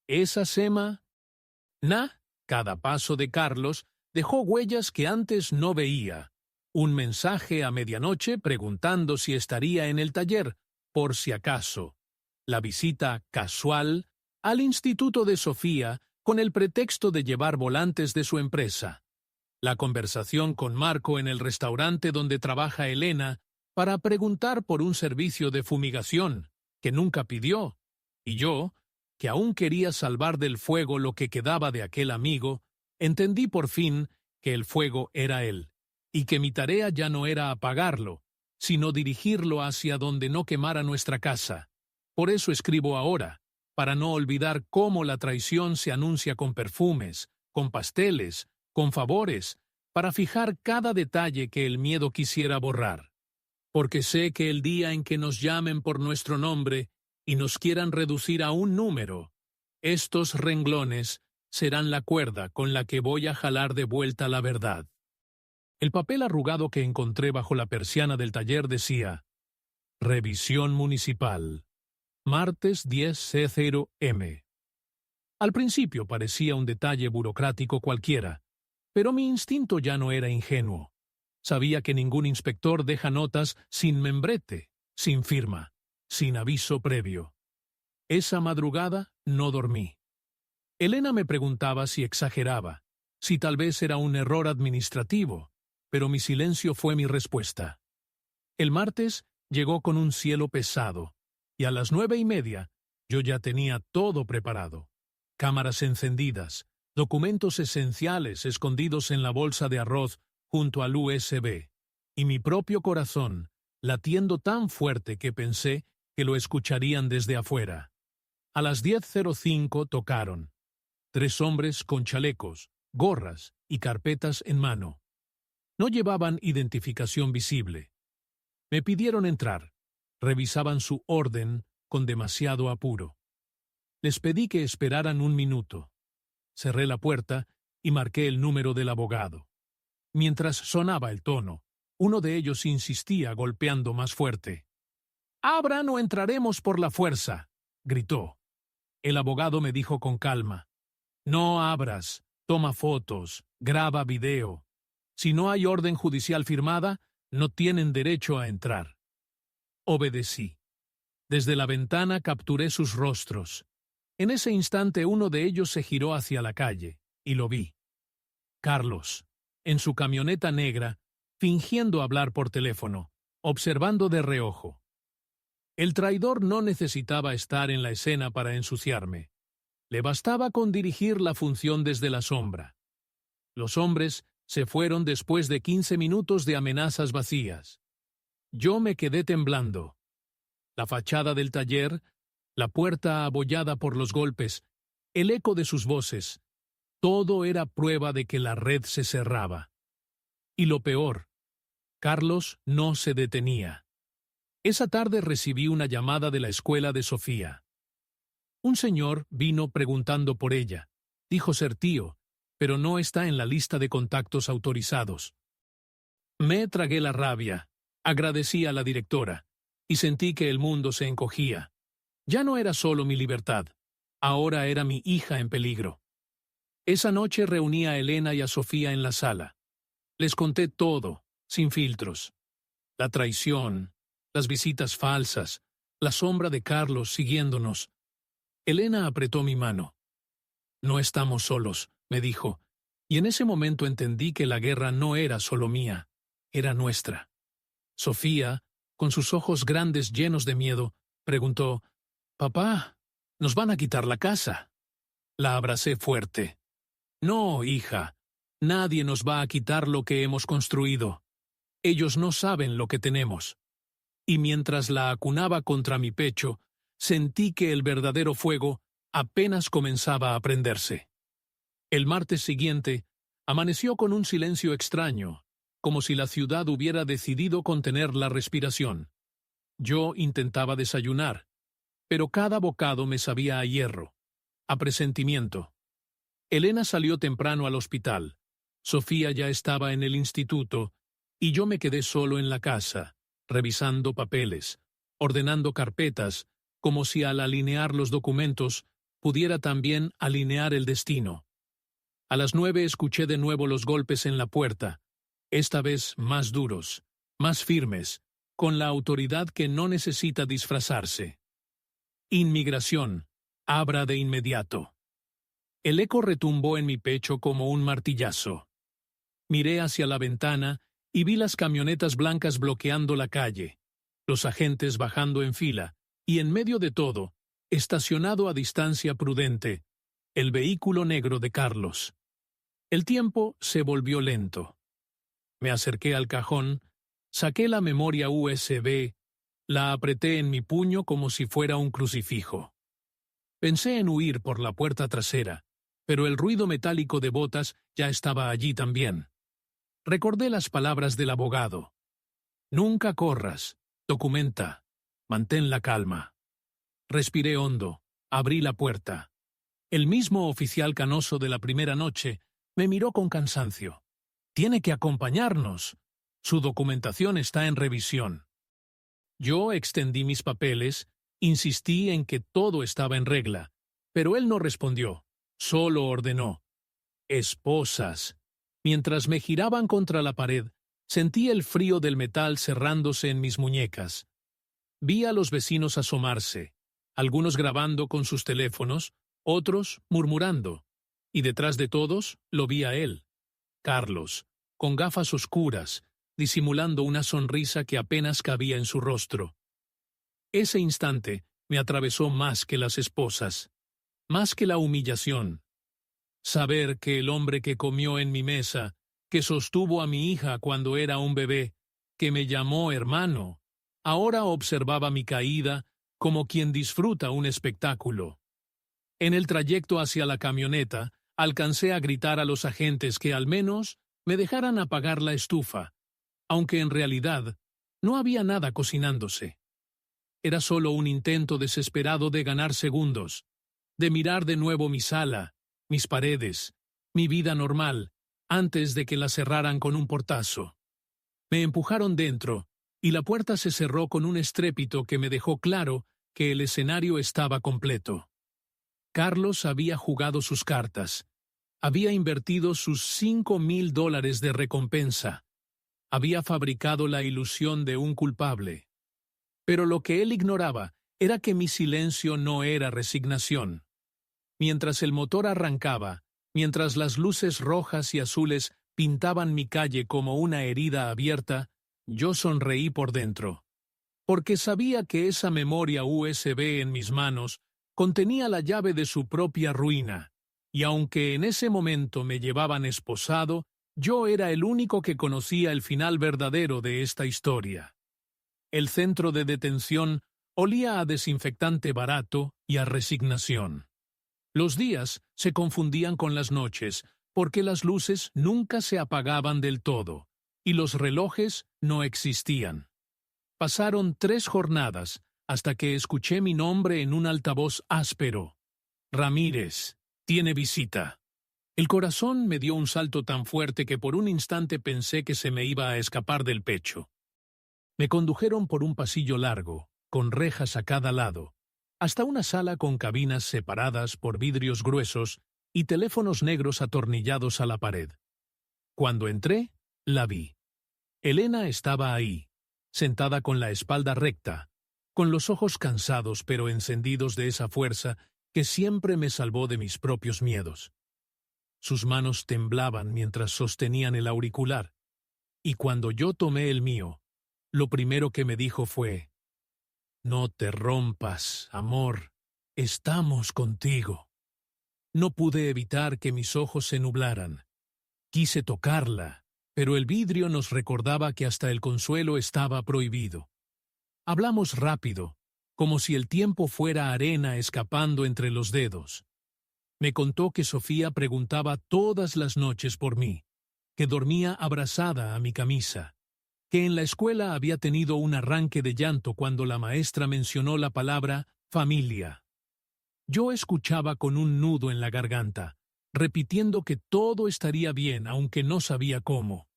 Esa sema, cada paso de Carlos dejó huellas que antes no veía. Un mensaje a medianoche preguntando si estaría en el taller, por si acaso. La visita casual al instituto de Sofía con el pretexto de llevar volantes de su empresa. La conversación con Marco en el restaurante donde trabaja Elena para preguntar por un servicio de fumigación, que nunca pidió. Y yo, que aún quería salvar del fuego lo que quedaba de aquel amigo, entendí por fin que el fuego era él, y que mi tarea ya no era apagarlo, sino dirigirlo hacia donde no quemara nuestra casa. Por eso escribo ahora, para no olvidar cómo la traición se anuncia con perfumes, con pasteles, con favores, para fijar cada detalle que el miedo quisiera borrar. Porque sé que el día en que nos llamen por nuestro nombre y nos quieran reducir a un número, estos renglones serán la cuerda con la que voy a jalar de vuelta la verdad. El papel arrugado que encontré bajo la persiana del taller decía: Revisión municipal. Martes 10:00 m. Al principio parecía un detalle burocrático cualquiera, pero mi instinto ya no era ingenuo. Sabía que ningún inspector deja notas sin membrete, sin firma. sin aviso previo. Esa madrugada no dormí. Elena me preguntaba si exageraba, si tal vez era un error administrativo, pero mi silencio fue mi respuesta. El martes llegó con un cielo pesado, y a las 9:30 yo ya tenía todo preparado. Cámaras encendidas, documentos esenciales escondidos en la bolsa de arroz junto al USB, y mi propio corazón latiendo tan fuerte que pensé que lo escucharían desde afuera. A las 10:05 tocaron. 3 hombres con chalecos, gorras y carpetas en mano. No llevaban identificación visible. Me pidieron entrar. Revisaban su orden con demasiado apuro. Les pedí que esperaran 1 minuto. Cerré la puerta y marqué el número del abogado. Mientras sonaba el tono, uno de ellos insistía golpeando más fuerte. «¡Abran o entraremos por la fuerza!», gritó. El abogado me dijo con calma. «No abras, toma fotos, graba video. Si no hay orden judicial firmada, no tienen derecho a entrar». Obedecí. Desde la ventana capturé sus rostros. En ese instante uno de ellos se giró hacia la calle, y lo vi. Carlos, en su camioneta negra, fingiendo hablar por teléfono, observando de reojo. El traidor no necesitaba estar en la escena para ensuciarme. Le bastaba con dirigir la función desde la sombra. Los hombres se fueron después de 15 minutos de amenazas vacías. Yo me quedé temblando. La fachada del taller, la puerta abollada por los golpes, el eco de sus voces, todo era prueba de que la red se cerraba. Y lo peor, Carlos no se detenía. Esa tarde recibí una llamada de la escuela de Sofía. Un señor vino preguntando por ella. Dijo ser tío, pero no está en la lista de contactos autorizados. Me tragué la rabia, agradecí a la directora, y sentí que el mundo se encogía. Ya no era solo mi libertad, ahora era mi hija en peligro. Esa noche reuní a Elena y a Sofía en la sala. Les conté todo, sin filtros. La traición, las visitas falsas, la sombra de Carlos siguiéndonos. Elena apretó mi mano. «No estamos solos», me dijo, y en ese momento entendí que la guerra no era solo mía, era nuestra. Sofía, con sus ojos grandes llenos de miedo, preguntó: «Papá, ¿nos van a quitar la casa?». La abracé fuerte. «No, hija, nadie nos va a quitar lo que hemos construido. Ellos no saben lo que tenemos». Y mientras la acunaba contra mi pecho, sentí que el verdadero fuego apenas comenzaba a prenderse. El martes siguiente, amaneció con un silencio extraño, como si la ciudad hubiera decidido contener la respiración. Yo intentaba desayunar, pero cada bocado me sabía a hierro, a presentimiento. Elena salió temprano al hospital. Sofía ya estaba en el instituto, y yo me quedé solo en la casa, revisando papeles, ordenando carpetas, como si al alinear los documentos pudiera también alinear el destino. A las 9 escuché de nuevo los golpes en la puerta, esta vez más duros, más firmes, con la autoridad que no necesita disfrazarse. «Inmigración, abra de inmediato». El eco retumbó en mi pecho como un martillazo. Miré hacia la ventana y vi las camionetas blancas bloqueando la calle, los agentes bajando en fila, y en medio de todo, estacionado a distancia prudente, el vehículo negro de Carlos. El tiempo se volvió lento. Me acerqué al cajón, saqué la memoria USB, la apreté en mi puño como si fuera un crucifijo. Pensé en huir por la puerta trasera, pero el ruido metálico de botas ya estaba allí también. Recordé las palabras del abogado. «Nunca corras, documenta, mantén la calma». Respiré hondo, abrí la puerta. El mismo oficial canoso de la primera noche me miró con cansancio. «Tiene que acompañarnos. Su documentación está en revisión». Yo extendí mis papeles, insistí en que todo estaba en regla, pero él no respondió, solo ordenó: «Esposas». Mientras me giraban contra la pared, sentí el frío del metal cerrándose en mis muñecas. Vi a los vecinos asomarse, algunos grabando con sus teléfonos, otros murmurando, y detrás de todos lo vi a él, Carlos, con gafas oscuras, disimulando una sonrisa que apenas cabía en su rostro. Ese instante me atravesó más que las esposas, más que la humillación. Saber que el hombre que comió en mi mesa, que sostuvo a mi hija cuando era un bebé, que me llamó hermano, ahora observaba mi caída como quien disfruta un espectáculo. En el trayecto hacia la camioneta, alcancé a gritar a los agentes que al menos me dejaran apagar la estufa, aunque en realidad no había nada cocinándose. Era solo un intento desesperado de ganar segundos, de mirar de nuevo mi sala, mis paredes, mi vida normal, antes de que la cerraran con un portazo. Me empujaron dentro, y la puerta se cerró con un estrépito que me dejó claro que el escenario estaba completo. Carlos había jugado sus cartas. Había invertido sus $5,000 de recompensa. Había fabricado la ilusión de un culpable. Pero lo que él ignoraba era que mi silencio no era resignación. Mientras el motor arrancaba, mientras las luces rojas y azules pintaban mi calle como una herida abierta, yo sonreí por dentro. Porque sabía que esa memoria USB en mis manos contenía la llave de su propia ruina, y aunque en ese momento me llevaban esposado, yo era el único que conocía el final verdadero de esta historia. El centro de detención olía a desinfectante barato y a resignación. Los días se confundían con las noches, porque las luces nunca se apagaban del todo, y los relojes no existían. Pasaron 3 jornadas hasta que escuché mi nombre en un altavoz áspero. Ramírez, tiene visita. El corazón me dio un salto tan fuerte que por un instante pensé que se me iba a escapar del pecho. Me condujeron por un pasillo largo, con rejas a cada lado, hasta una sala con cabinas separadas por vidrios gruesos y teléfonos negros atornillados a la pared. Cuando entré, la vi. Elena estaba ahí, sentada con la espalda recta, con los ojos cansados pero encendidos de esa fuerza que siempre me salvó de mis propios miedos. Sus manos temblaban mientras sostenían el auricular, y cuando yo tomé el mío, lo primero que me dijo fue: «No te rompas, amor, estamos contigo». No pude evitar que mis ojos se nublaran. Quise tocarla, pero el vidrio nos recordaba que hasta el consuelo estaba prohibido. Hablamos rápido, como si el tiempo fuera arena escapando entre los dedos. Me contó que Sofía preguntaba todas las noches por mí, que dormía abrazada a mi camisa, que en la escuela había tenido un arranque de llanto cuando la maestra mencionó la palabra familia. Yo escuchaba con un nudo en la garganta, repitiendo que todo estaría bien aunque no sabía cómo.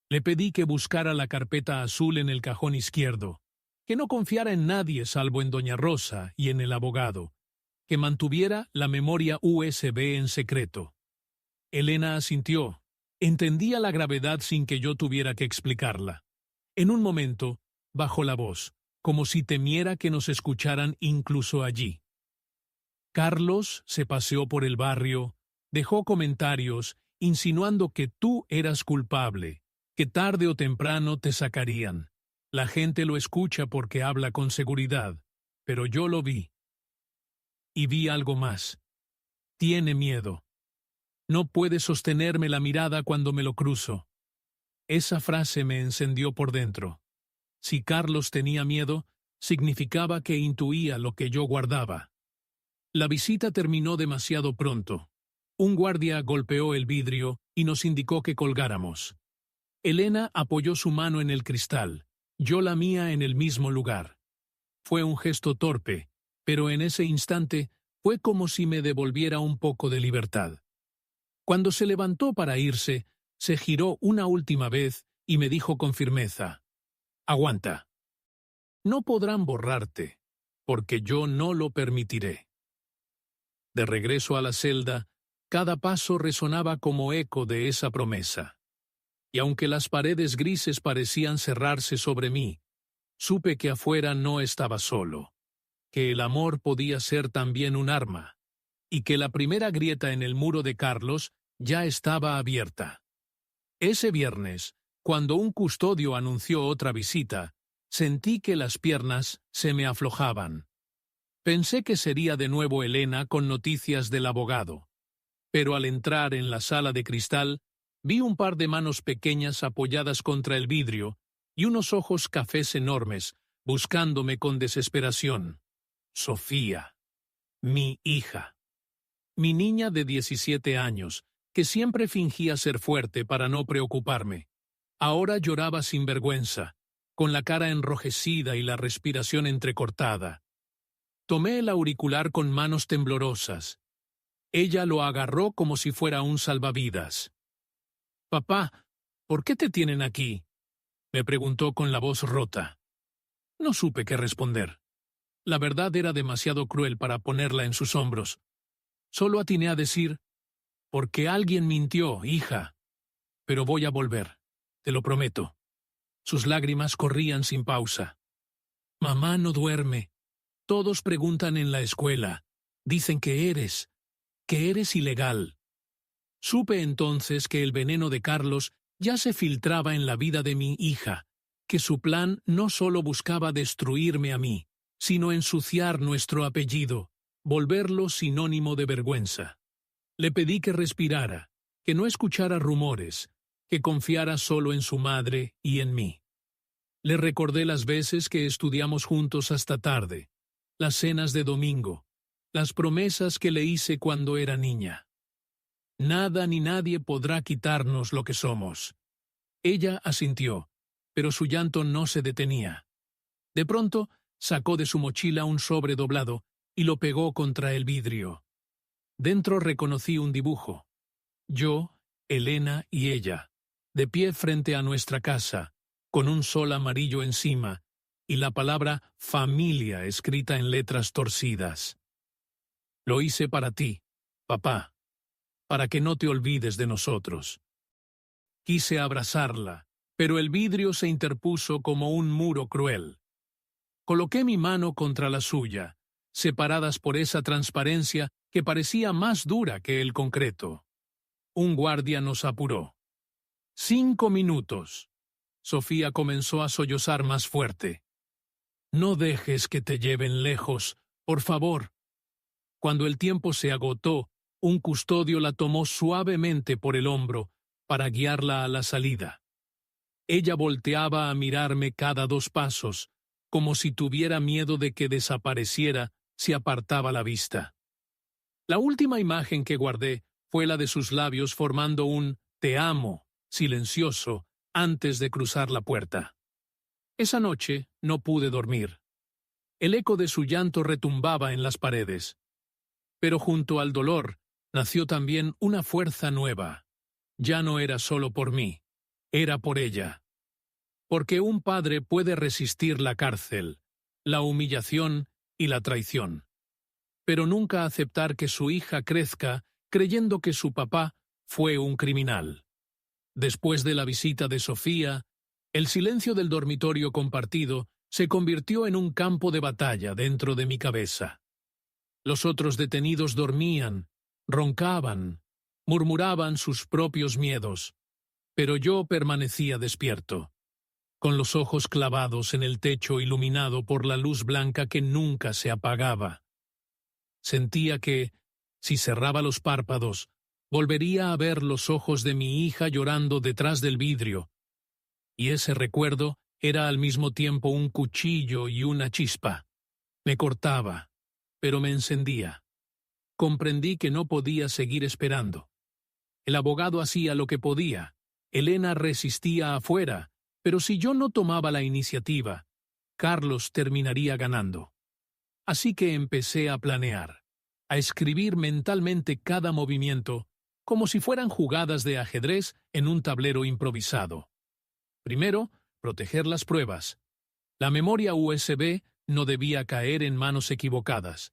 Le pedí que buscara la carpeta azul en el cajón izquierdo, que no confiara en nadie salvo en doña Rosa y en el abogado, que mantuviera la memoria USB en secreto. Elena asintió. Entendía la gravedad sin que yo tuviera que explicarla. En un momento, bajó la voz, como si temiera que nos escucharan incluso allí. Carlos se paseó por el barrio, dejó comentarios insinuando que tú eras culpable, que tarde o temprano te sacarían. La gente lo escucha porque habla con seguridad, pero yo lo vi. Y vi algo más. Tiene miedo. No puede sostenerme la mirada cuando me lo cruzo. Esa frase me encendió por dentro. Si Carlos tenía miedo, significaba que intuía lo que yo guardaba. La visita terminó demasiado pronto. Un guardia golpeó el vidrio y nos indicó que colgáramos. Elena apoyó su mano en el cristal, yo la mía en el mismo lugar. Fue un gesto torpe, pero en ese instante fue como si me devolviera un poco de libertad. Cuando se levantó para irse, se giró una última vez y me dijo con firmeza: «Aguanta. No podrán borrarte, porque yo no lo permitiré». De regreso a la celda, cada paso resonaba como eco de esa promesa. Y aunque las paredes grises parecían cerrarse sobre mí, supe que afuera no estaba solo, que el amor podía ser también un arma, y que la primera grieta en el muro de Carlos ya estaba abierta. Ese viernes, cuando un custodio anunció otra visita, sentí que las piernas se me aflojaban. Pensé que sería de nuevo Elena con noticias del abogado, pero al entrar en la sala de cristal, vi un par de manos pequeñas apoyadas contra el vidrio y unos ojos cafés enormes, buscándome con desesperación. Sofía, mi hija. Mi niña de 17 años, que siempre fingía ser fuerte para no preocuparme. Ahora lloraba sin vergüenza, con la cara enrojecida y la respiración entrecortada. Tomé el auricular con manos temblorosas. Ella lo agarró como si fuera un salvavidas. «Papá, ¿por qué te tienen aquí?», me preguntó con la voz rota. No supe qué responder. La verdad era demasiado cruel para ponerla en sus hombros. Solo atiné a decir: «Porque alguien mintió, hija. Pero voy a volver, te lo prometo». Sus lágrimas corrían sin pausa. «Mamá no duerme. Todos preguntan en la escuela. Dicen que eres ilegal». Supe entonces que el veneno de Carlos ya se filtraba en la vida de mi hija, que su plan no solo buscaba destruirme a mí, sino ensuciar nuestro apellido, volverlo sinónimo de vergüenza. Le pedí que respirara, que no escuchara rumores, que confiara solo en su madre y en mí. Le recordé las veces que estudiamos juntos hasta tarde, las cenas de domingo, las promesas que le hice cuando era niña. Nada ni nadie podrá quitarnos lo que somos. Ella asintió, pero su llanto no se detenía. De pronto, sacó de su mochila un sobre doblado y lo pegó contra el vidrio. Dentro reconocí un dibujo. Yo, Elena y ella, de pie frente a nuestra casa, con un sol amarillo encima y la palabra familia escrita en letras torcidas. Lo hice para ti, papá, para que no te olvides de nosotros. Quise abrazarla, pero el vidrio se interpuso como un muro cruel. Coloqué mi mano contra la suya, separadas por esa transparencia que parecía más dura que el concreto. Un guardia nos apuró. 5 minutos. Sofía comenzó a sollozar más fuerte. «No dejes que te lleven lejos, por favor». Cuando el tiempo se agotó, un custodio la tomó suavemente por el hombro para guiarla a la salida. Ella volteaba a mirarme cada 2 pasos, como si tuviera miedo de que desapareciera si apartaba la vista. La última imagen que guardé fue la de sus labios formando un «te amo» silencioso antes de cruzar la puerta. Esa noche no pude dormir. El eco de su llanto retumbaba en las paredes. Pero junto al dolor nació también una fuerza nueva. Ya no era solo por mí, era por ella. Porque un padre puede resistir la cárcel, la humillación y la traición, pero nunca aceptar que su hija crezca creyendo que su papá fue un criminal. Después de la visita de Sofía, el silencio del dormitorio compartido se convirtió en un campo de batalla dentro de mi cabeza. Los otros detenidos dormían, roncaban, murmuraban sus propios miedos, pero yo permanecía despierto, con los ojos clavados en el techo iluminado por la luz blanca que nunca se apagaba. Sentía que, si cerraba los párpados, volvería a ver los ojos de mi hija llorando detrás del vidrio, y ese recuerdo era al mismo tiempo un cuchillo y una chispa. Me cortaba, pero me encendía. Comprendí que no podía seguir esperando. El abogado hacía lo que podía. Elena resistía afuera, pero si yo no tomaba la iniciativa, Carlos terminaría ganando. Así que empecé a planear, a escribir mentalmente cada movimiento, como si fueran jugadas de ajedrez en un tablero improvisado. Primero, proteger las pruebas. La memoria USB no debía caer en manos equivocadas.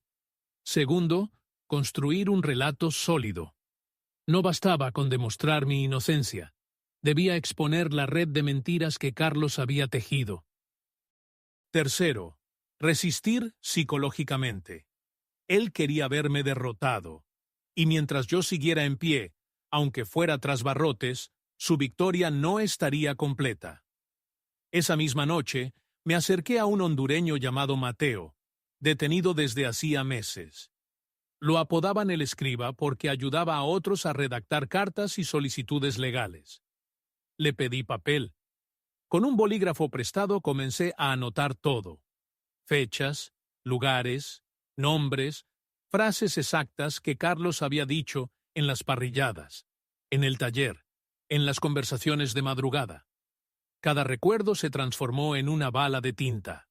Segundo, construir un relato sólido. No bastaba con demostrar mi inocencia. Debía exponer la red de mentiras que Carlos había tejido. Tercero, resistir psicológicamente. Él quería verme derrotado, y mientras yo siguiera en pie, aunque fuera tras barrotes, su victoria no estaría completa. Esa misma noche, me acerqué a un hondureño llamado Mateo, detenido desde hacía meses. Lo apodaban el escriba porque ayudaba a otros a redactar cartas y solicitudes legales. Le pedí papel. Con un bolígrafo prestado comencé a anotar todo: fechas, lugares, nombres, frases exactas que Carlos había dicho en las parrilladas, en el taller, en las conversaciones de madrugada. Cada recuerdo se transformó en una bala de tinta.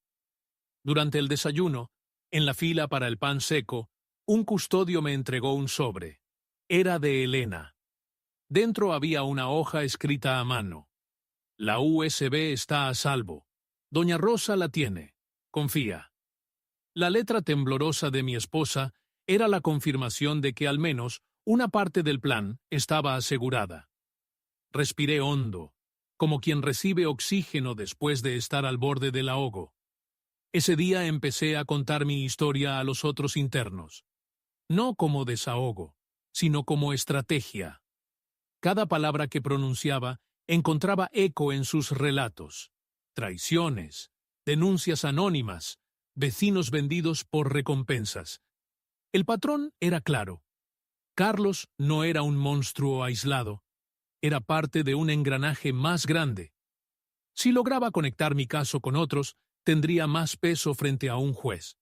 Durante el desayuno, en la fila para el pan seco, un custodio me entregó un sobre. Era de Elena. Dentro había una hoja escrita a mano. La USB está a salvo. Doña Rosa la tiene. Confía. La letra temblorosa de mi esposa era la confirmación de que al menos una parte del plan estaba asegurada. Respiré hondo, como quien recibe oxígeno después de estar al borde del ahogo. Ese día empecé a contar mi historia a los otros internos. No como desahogo, sino como estrategia. Cada palabra que pronunciaba encontraba eco en sus relatos. Traiciones, denuncias anónimas, vecinos vendidos por recompensas. El patrón era claro. Carlos no era un monstruo aislado. Era parte de un engranaje más grande. Si lograba conectar mi caso con otros, tendría más peso frente a un juez.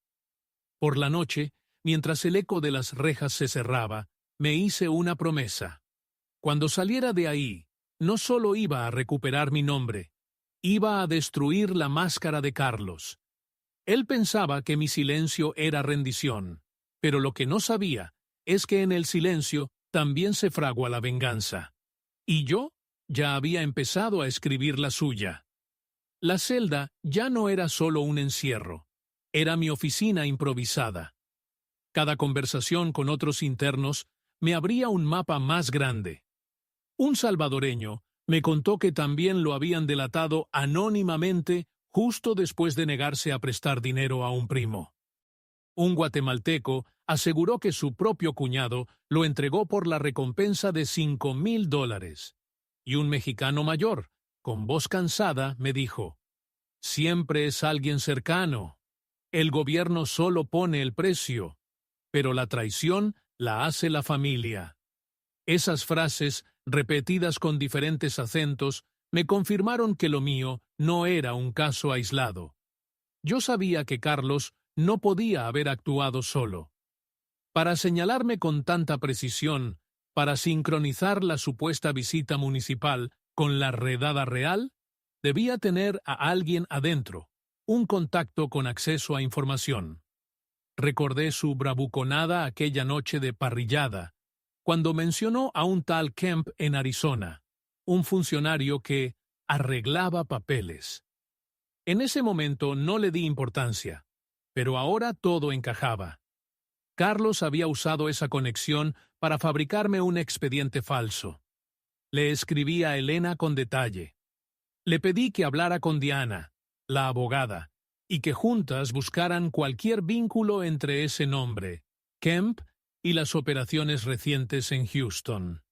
Por la noche, mientras el eco de las rejas se cerraba, me hice una promesa. Cuando saliera de ahí, no solo iba a recuperar mi nombre, iba a destruir la máscara de Carlos. Él pensaba que mi silencio era rendición, pero lo que no sabía es que en el silencio también se fragua la venganza. Y yo ya había empezado a escribir la suya. La celda ya no era solo un encierro, era mi oficina improvisada. Cada conversación con otros internos me abría un mapa más grande. Un salvadoreño me contó que también lo habían delatado anónimamente justo después de negarse a prestar dinero a un primo. Un guatemalteco aseguró que su propio cuñado lo entregó por la recompensa de $5,000. Y un mexicano mayor, con voz cansada, me dijo: «Siempre es alguien cercano. El gobierno solo pone el precio, pero la traición la hace la familia». Esas frases, repetidas con diferentes acentos, me confirmaron que lo mío no era un caso aislado. Yo sabía que Carlos no podía haber actuado solo. Para señalarme con tanta precisión, para sincronizar la supuesta visita municipal con la redada real, debía tener a alguien adentro, un contacto con acceso a información. Recordé su bravuconada aquella noche de parrillada, cuando mencionó a un tal Kemp en Arizona, un funcionario que arreglaba papeles. En ese momento no le di importancia, pero ahora todo encajaba. Carlos había usado esa conexión para fabricarme un expediente falso. Le escribí a Elena con detalle. Le pedí que hablara con Diana, la abogada, y que juntas buscaran cualquier vínculo entre ese nombre, Kemp, y las operaciones recientes en Houston.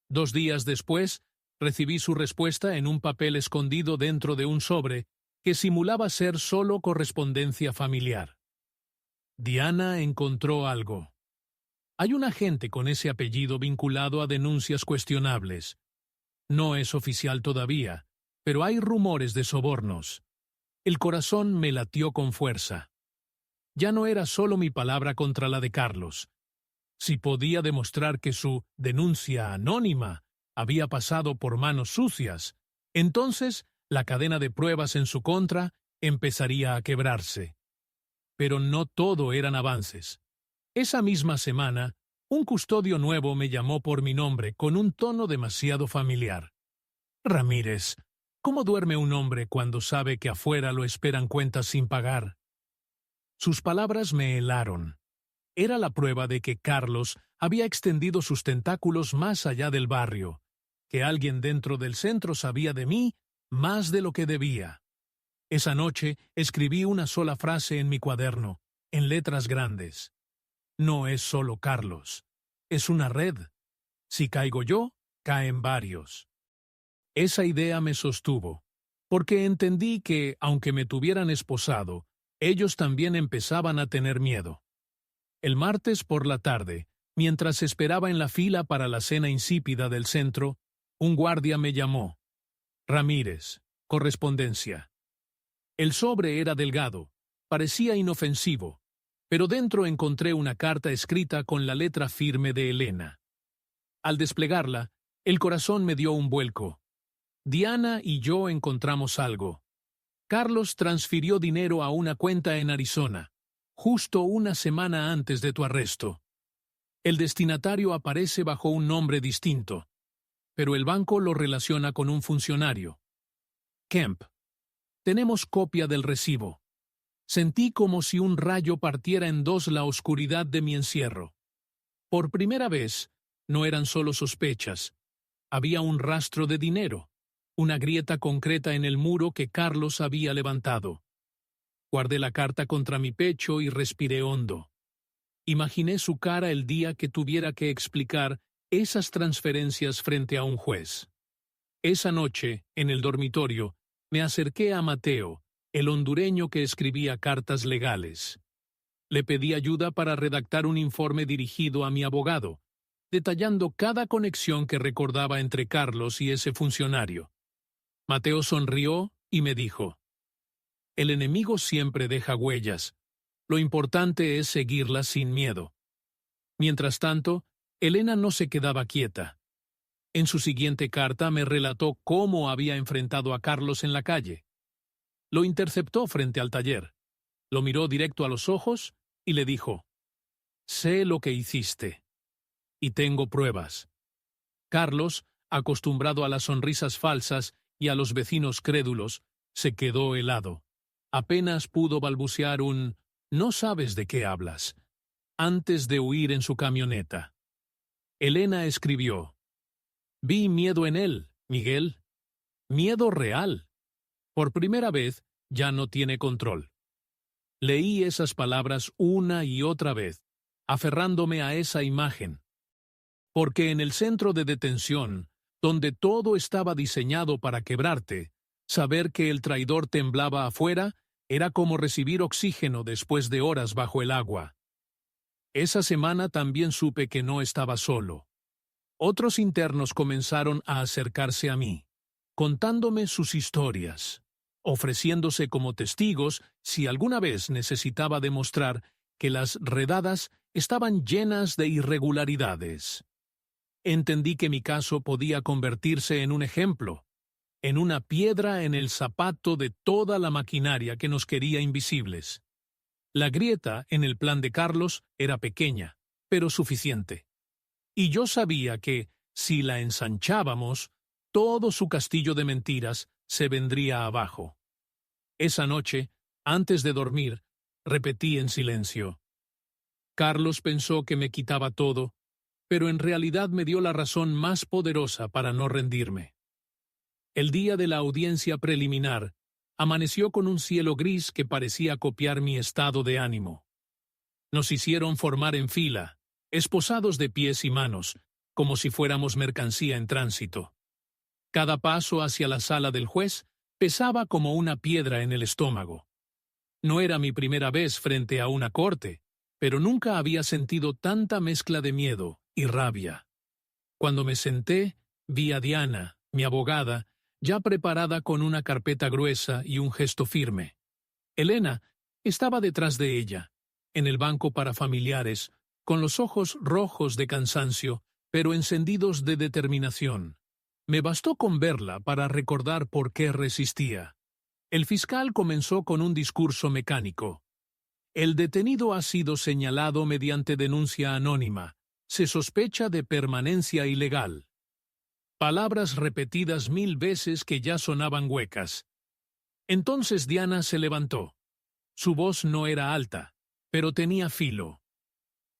2 días después, recibí su respuesta en un papel escondido dentro de un sobre que simulaba ser solo correspondencia familiar. Diana encontró algo. Hay un agente con ese apellido vinculado a denuncias cuestionables. No es oficial todavía, pero hay rumores de sobornos. El corazón me latió con fuerza. Ya no era solo mi palabra contra la de Carlos. Si podía demostrar que su denuncia anónima había pasado por manos sucias, entonces la cadena de pruebas en su contra empezaría a quebrarse. Pero no todo eran avances. Esa misma semana, un custodio nuevo me llamó por mi nombre con un tono demasiado familiar. «Ramírez, ¿cómo duerme un hombre cuando sabe que afuera lo esperan cuentas sin pagar?» Sus palabras me helaron. Era la prueba de que Carlos había extendido sus tentáculos más allá del barrio, que alguien dentro del centro sabía de mí más de lo que debía. Esa noche escribí una sola frase en mi cuaderno, en letras grandes. No es solo Carlos. Es una red. Si caigo yo, caen varios. Esa idea me sostuvo, porque entendí que, aunque me tuvieran esposado, ellos también empezaban a tener miedo. El martes por la tarde, mientras esperaba en la fila para la cena insípida del centro, un guardia me llamó. Ramírez, correspondencia. El sobre era delgado, parecía inofensivo, pero dentro encontré una carta escrita con la letra firme de Elena. Al desplegarla, el corazón me dio un vuelco. Diana y yo encontramos algo. Carlos transfirió dinero a una cuenta en Arizona, justo una semana antes de tu arresto. El destinatario aparece bajo un nombre distinto, pero el banco lo relaciona con un funcionario. Kemp. Tenemos copia del recibo. Sentí como si un rayo partiera en dos la oscuridad de mi encierro. Por primera vez, no eran solo sospechas. Había un rastro de dinero, una grieta concreta en el muro que Carlos había levantado. Guardé la carta contra mi pecho y respiré hondo. Imaginé su cara el día que tuviera que explicar esas transferencias frente a un juez. Esa noche, en el dormitorio, me acerqué a Mateo, el hondureño que escribía cartas legales. Le pedí ayuda para redactar un informe dirigido a mi abogado, detallando cada conexión que recordaba entre Carlos y ese funcionario. Mateo sonrió y me dijo: el enemigo siempre deja huellas. Lo importante es seguirlas sin miedo. Mientras tanto, Elena no se quedaba quieta. En su siguiente carta me relató cómo había enfrentado a Carlos en la calle. Lo interceptó frente al taller. Lo miró directo a los ojos y le dijo: sé lo que hiciste. Y tengo pruebas. Carlos, acostumbrado a las sonrisas falsas y a los vecinos crédulos, se quedó helado. Apenas pudo balbucear un «no sabes de qué hablas», antes de huir en su camioneta. Elena escribió: vi miedo en él, Miguel. Miedo real. Por primera vez, ya no tiene control. Leí esas palabras una y otra vez, aferrándome a esa imagen. Porque en el centro de detención, donde todo estaba diseñado para quebrarte, saber que el traidor temblaba afuera era como recibir oxígeno después de horas bajo el agua. Esa semana también supe que no estaba solo. Otros internos comenzaron a acercarse a mí, contándome sus historias, ofreciéndose como testigos si alguna vez necesitaba demostrar que las redadas estaban llenas de irregularidades. Entendí que mi caso podía convertirse en un ejemplo, en una piedra en el zapato de toda la maquinaria que nos quería invisibles. La grieta en el plan de Carlos era pequeña, pero suficiente. Y yo sabía que, si la ensanchábamos, todo su castillo de mentiras se vendría abajo. Esa noche, antes de dormir, repetí en silencio: Carlos pensó que me quitaba todo, pero en realidad me dio la razón más poderosa para no rendirme. El día de la audiencia preliminar, amaneció con un cielo gris que parecía copiar mi estado de ánimo. Nos hicieron formar en fila, esposados de pies y manos, como si fuéramos mercancía en tránsito. Cada paso hacia la sala del juez pesaba como una piedra en el estómago. No era mi primera vez frente a una corte, pero nunca había sentido tanta mezcla de miedo y rabia. Cuando me senté, vi a Diana, mi abogada, ya preparada con una carpeta gruesa y un gesto firme. Elena estaba detrás de ella, en el banco para familiares, con los ojos rojos de cansancio, pero encendidos de determinación. Me bastó con verla para recordar por qué resistía. El fiscal comenzó con un discurso mecánico. El detenido ha sido señalado mediante denuncia anónima. Se sospecha de permanencia ilegal. Palabras repetidas 1000 veces que ya sonaban huecas. Entonces Diana se levantó. Su voz no era alta, pero tenía filo.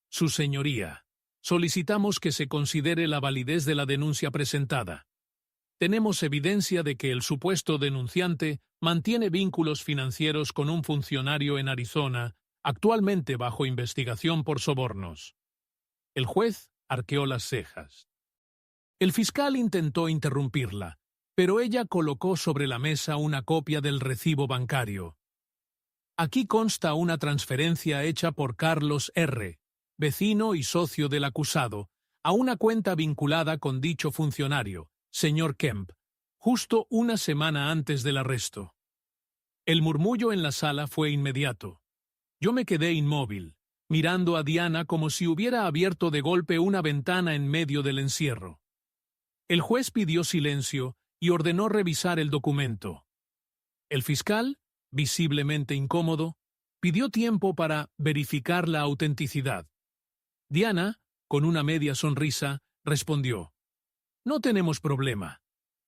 Su señoría, solicitamos que se considere la validez de la denuncia presentada. Tenemos evidencia de que el supuesto denunciante mantiene vínculos financieros con un funcionario en Arizona, actualmente bajo investigación por sobornos. El juez arqueó las cejas. El fiscal intentó interrumpirla, pero ella colocó sobre la mesa una copia del recibo bancario. Aquí consta una transferencia hecha por Carlos R., vecino y socio del acusado, a una cuenta vinculada con dicho funcionario, señor Kemp, justo una semana antes del arresto. El murmullo en la sala fue inmediato. Yo me quedé inmóvil, mirando a Diana como si hubiera abierto de golpe una ventana en medio del encierro. El juez pidió silencio y ordenó revisar el documento. El fiscal, visiblemente incómodo, pidió tiempo para verificar la autenticidad. Diana, con una media sonrisa, respondió: «No tenemos problema.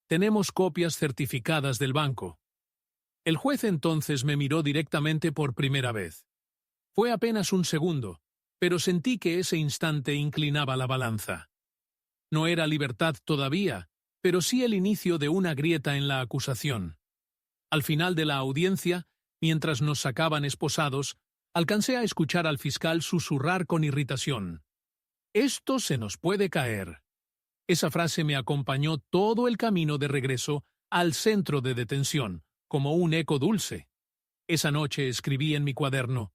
Tenemos copias certificadas del banco». El juez entonces me miró directamente por primera vez. Fue apenas un segundo, pero sentí que ese instante inclinaba la balanza. No era libertad todavía, pero sí el inicio de una grieta en la acusación. Al final de la audiencia, mientras nos sacaban esposados, alcancé a escuchar al fiscal susurrar con irritación: «Esto se nos puede caer». Esa frase me acompañó todo el camino de regreso al centro de detención, como un eco dulce. Esa noche escribí en mi cuaderno: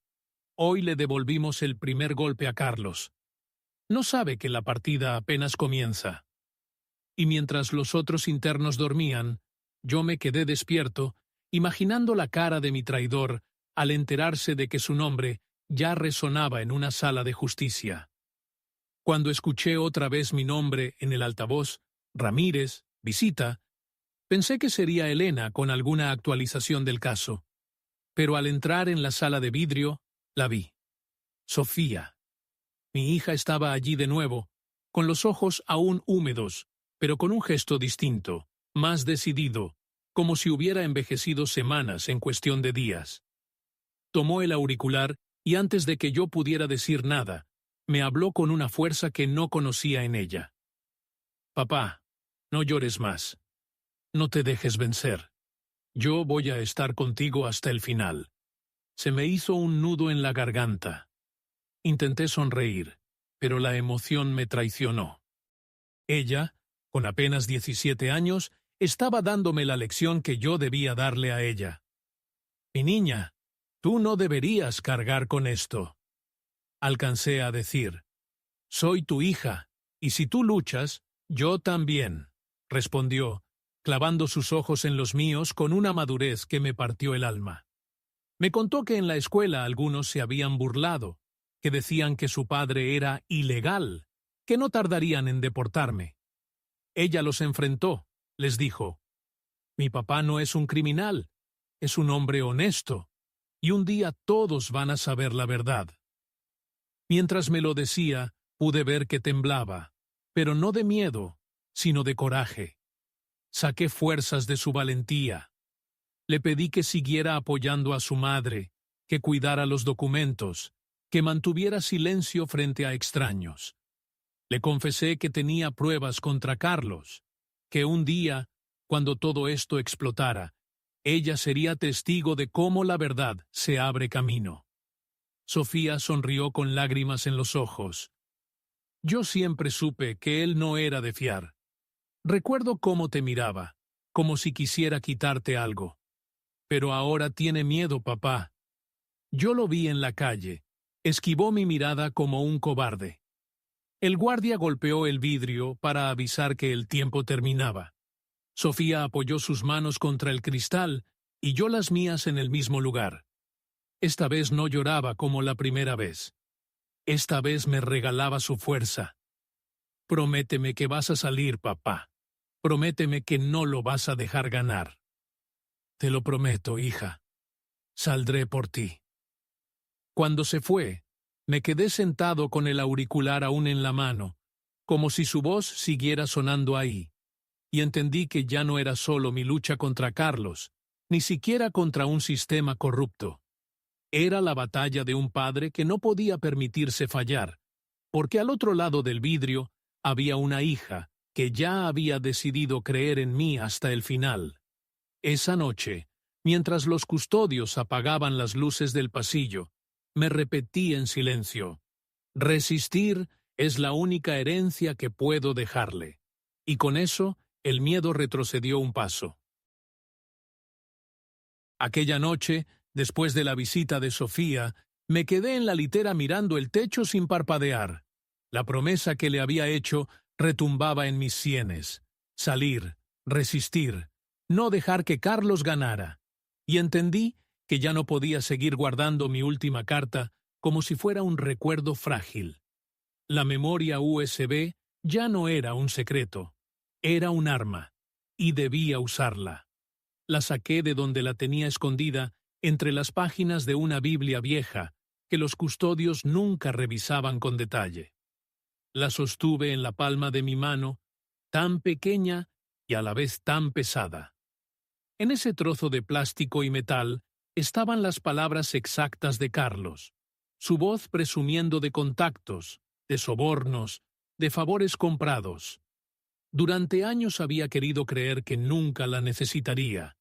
«Hoy le devolvimos el primer golpe a Carlos. No sabe que la partida apenas comienza». Y mientras los otros internos dormían, yo me quedé despierto, imaginando la cara de mi traidor al enterarse de que su nombre ya resonaba en una sala de justicia. Cuando escuché otra vez mi nombre en el altavoz, Ramírez, visita, pensé que sería Elena con alguna actualización del caso. Pero al entrar en la sala de vidrio, la vi. Sofía. Mi hija estaba allí de nuevo, con los ojos aún húmedos, pero con un gesto distinto, más decidido, como si hubiera envejecido semanas en cuestión de días. Tomó el auricular y antes de que yo pudiera decir nada, me habló con una fuerza que no conocía en ella. «Papá, no llores más. No te dejes vencer. Yo voy a estar contigo hasta el final». Se me hizo un nudo en la garganta. Intenté sonreír, pero la emoción me traicionó. Ella, con apenas 17 años, estaba dándome la lección que yo debía darle a ella. «Mi niña, tú no deberías cargar con esto». Alcancé a decir: «Soy tu hija, y si tú luchas, yo también», respondió, clavando sus ojos en los míos con una madurez que me partió el alma. Me contó que en la escuela algunos se habían burlado, que decían que su padre era ilegal, que no tardarían en deportarme. Ella los enfrentó, les dijo: «Mi papá no es un criminal, es un hombre honesto, y un día todos van a saber la verdad». Mientras me lo decía, pude ver que temblaba, pero no de miedo, sino de coraje. Saqué fuerzas de su valentía. Le pedí que siguiera apoyando a su madre, que cuidara los documentos, que mantuviera silencio frente a extraños. Le confesé que tenía pruebas contra Carlos, que un día, cuando todo esto explotara, ella sería testigo de cómo la verdad se abre camino. Sofía sonrió con lágrimas en los ojos. Yo siempre supe que él no era de fiar. Recuerdo cómo te miraba, como si quisiera quitarte algo. Pero ahora tiene miedo, papá. Yo lo vi en la calle. Esquivó mi mirada como un cobarde. El guardia golpeó el vidrio para avisar que el tiempo terminaba. Sofía apoyó sus manos contra el cristal y yo las mías en el mismo lugar. Esta vez no lloraba como la primera vez. Esta vez me regalaba su fuerza. «Prométeme que vas a salir, papá. Prométeme que no lo vas a dejar ganar». «Te lo prometo, hija. Saldré por ti». Cuando se fue, me quedé sentado con el auricular aún en la mano, como si su voz siguiera sonando ahí, y entendí que ya no era solo mi lucha contra Carlos, ni siquiera contra un sistema corrupto. Era la batalla de un padre que no podía permitirse fallar, porque al otro lado del vidrio había una hija que ya había decidido creer en mí hasta el final. Esa noche, Mientras los custodios apagaban las luces del pasillo, me repetí en silencio: resistir es la única herencia que puedo dejarle. Y con eso, el miedo retrocedió un paso. Aquella noche, después de la visita de Sofía, me quedé en la litera mirando el techo sin parpadear. La promesa que le había hecho retumbaba en mis sienes: salir, resistir, no dejar que Carlos ganara. Y entendí que ya no podía seguir guardando mi última carta como si fuera un recuerdo frágil. La memoria USB ya no era un secreto, era un arma, y debía usarla. La saqué de donde la tenía escondida entre las páginas de una Biblia vieja que los custodios nunca revisaban con detalle. La sostuve en la palma de mi mano, tan pequeña y a la vez tan pesada. En ese trozo de plástico y metal estaban las palabras exactas de Carlos, su voz presumiendo de contactos, de sobornos, de favores comprados. Durante años había querido creer que nunca la necesitaría,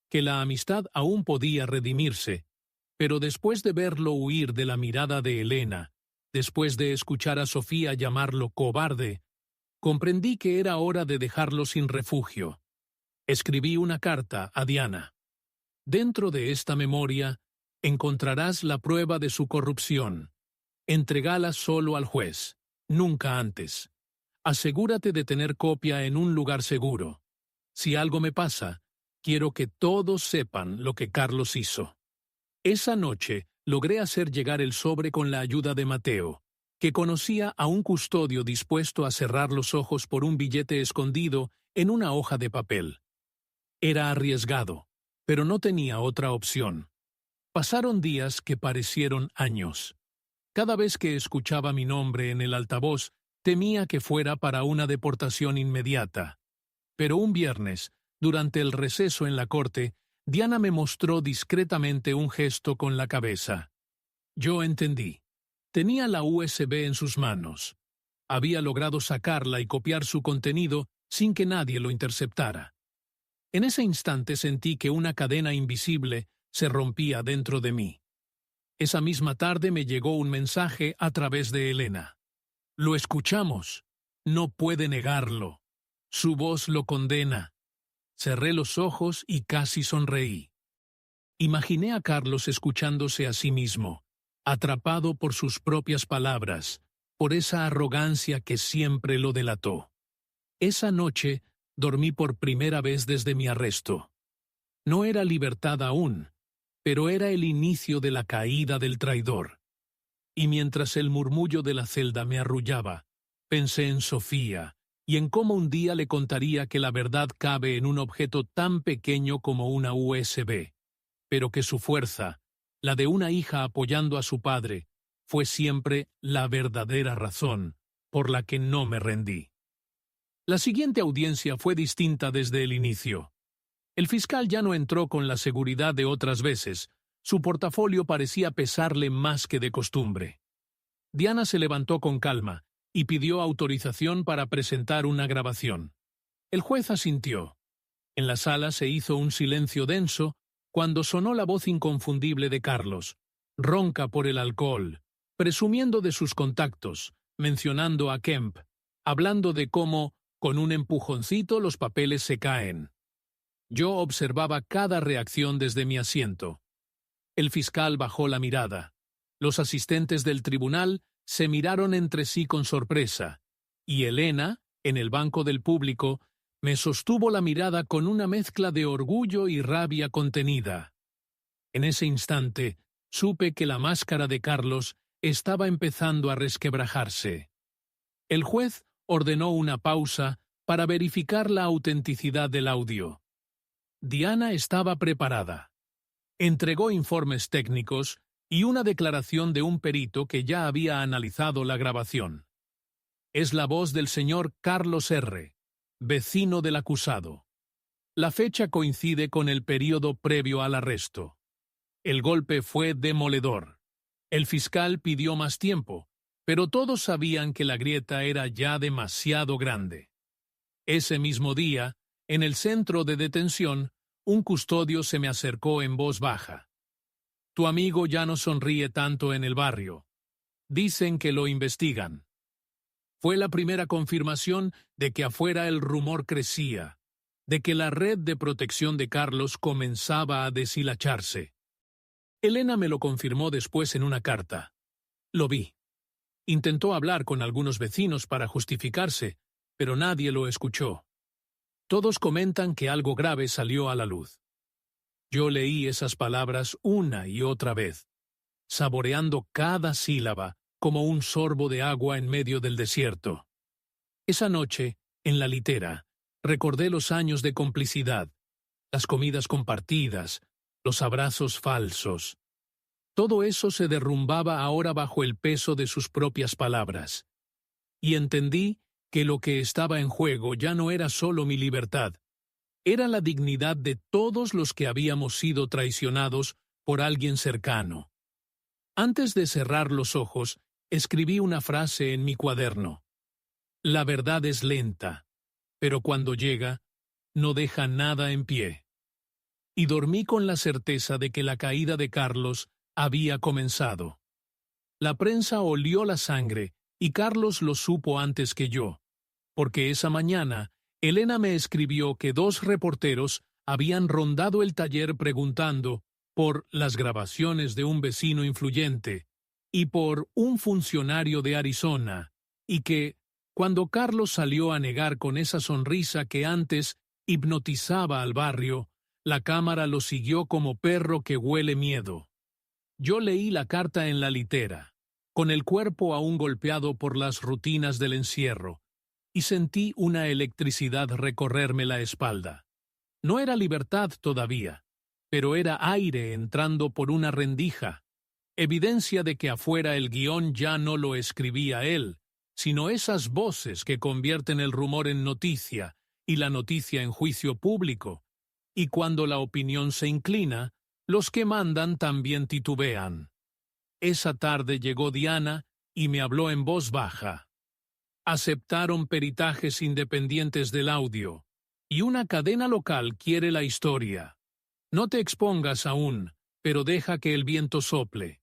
que la amistad aún podía redimirse, pero después de verlo huir de la mirada de Elena, después de escuchar a Sofía llamarlo cobarde, comprendí que era hora de dejarlo sin refugio. Escribí una carta a Diana. Dentro de esta memoria encontrarás la prueba de su corrupción. Entrégala solo al juez, nunca antes. Asegúrate de tener copia en un lugar seguro. Si algo me pasa, quiero que todos sepan lo que Carlos hizo. Esa noche logré hacer llegar el sobre con la ayuda de Mateo, que conocía a un custodio dispuesto a cerrar los ojos por un billete escondido en una hoja de papel. Era arriesgado, pero no tenía otra opción. Pasaron días que parecieron años. Cada vez que escuchaba mi nombre en el altavoz, temía que fuera para una deportación inmediata. Pero un viernes, durante el receso en la corte, Diana me mostró discretamente un gesto con la cabeza. Yo entendí. Tenía la USB en sus manos. Había logrado sacarla y copiar su contenido sin que nadie lo interceptara. En ese instante sentí que una cadena invisible se rompía dentro de mí. Esa misma tarde me llegó un mensaje a través de Elena. Lo escuchamos. No puede negarlo. Su voz lo condena. Cerré los ojos y casi sonreí. Imaginé a Carlos escuchándose a sí mismo, atrapado por sus propias palabras, por esa arrogancia que siempre lo delató. Esa noche dormí por primera vez desde mi arresto. No era libertad aún, pero era el inicio de la caída del traidor. Y mientras el murmullo de la celda me arrullaba, pensé en Sofía y en cómo un día le contaría que la verdad cabe en un objeto tan pequeño como una USB, pero que su fuerza, la de una hija apoyando a su padre, fue siempre la verdadera razón por la que no me rendí. La siguiente audiencia fue distinta desde el inicio. El fiscal ya no entró con la seguridad de otras veces. Su portafolio parecía pesarle más que de costumbre. Diana se levantó con calma y pidió autorización para presentar una grabación. El juez asintió. En la sala se hizo un silencio denso cuando sonó la voz inconfundible de Carlos, ronca por el alcohol, presumiendo de sus contactos, mencionando a Kemp, hablando de cómo, con un empujoncito, los papeles se caen. Yo observaba cada reacción desde mi asiento. El fiscal bajó la mirada. Los asistentes del tribunal se miraron entre sí con sorpresa, y Elena, en el banco del público, me sostuvo la mirada con una mezcla de orgullo y rabia contenida. En ese instante, supe que la máscara de Carlos estaba empezando a resquebrajarse. El juez ordenó una pausa para verificar la autenticidad del audio. Diana estaba preparada. Entregó informes técnicos y una declaración de un perito que ya había analizado la grabación. Es la voz del señor Carlos R., vecino del acusado. La fecha coincide con el período previo al arresto. El golpe fue demoledor. El fiscal pidió más tiempo, pero todos sabían que la grieta era ya demasiado grande. Ese mismo día, en el centro de detención, un custodio se me acercó en voz baja. Tu amigo ya no sonríe tanto en el barrio. Dicen que lo investigan. Fue la primera confirmación de que afuera el rumor crecía, de que la red de protección de Carlos comenzaba a deshilacharse. Elena me lo confirmó después en una carta. Lo vi. Intentó hablar con algunos vecinos para justificarse, pero nadie lo escuchó. Todos comentan que algo grave salió a la luz. Yo leí esas palabras una y otra vez, saboreando cada sílaba como un sorbo de agua en medio del desierto. Esa noche, en la litera, recordé los años de complicidad, las comidas compartidas, los abrazos falsos. Todo eso se derrumbaba ahora bajo el peso de sus propias palabras. Y entendí que lo que estaba en juego ya no era solo mi libertad, era la dignidad de todos los que habíamos sido traicionados por alguien cercano. Antes de cerrar los ojos, escribí una frase en mi cuaderno. La verdad es lenta, pero cuando llega, no deja nada en pie. Y dormí con la certeza de que la caída de Carlos había comenzado. La prensa olió la sangre y Carlos lo supo antes que yo, porque esa mañana Elena me escribió que 2 reporteros habían rondado el taller preguntando por las grabaciones de un vecino influyente y por un funcionario de Arizona, y que, cuando Carlos salió a negar con esa sonrisa que antes hipnotizaba al barrio, la cámara lo siguió como perro que huele miedo. Yo leí la carta en la litera, con el cuerpo aún golpeado por las rutinas del encierro, y sentí una electricidad recorrerme la espalda. No era libertad todavía, pero era aire entrando por una rendija, evidencia de que afuera el guión ya no lo escribía él, sino esas voces que convierten el rumor en noticia y la noticia en juicio público, y cuando la opinión se inclina, los que mandan también titubean. Esa tarde llegó Diana y me habló en voz baja. Aceptaron peritajes independientes del audio, y una cadena local quiere la historia. No te expongas aún, pero deja que el viento sople.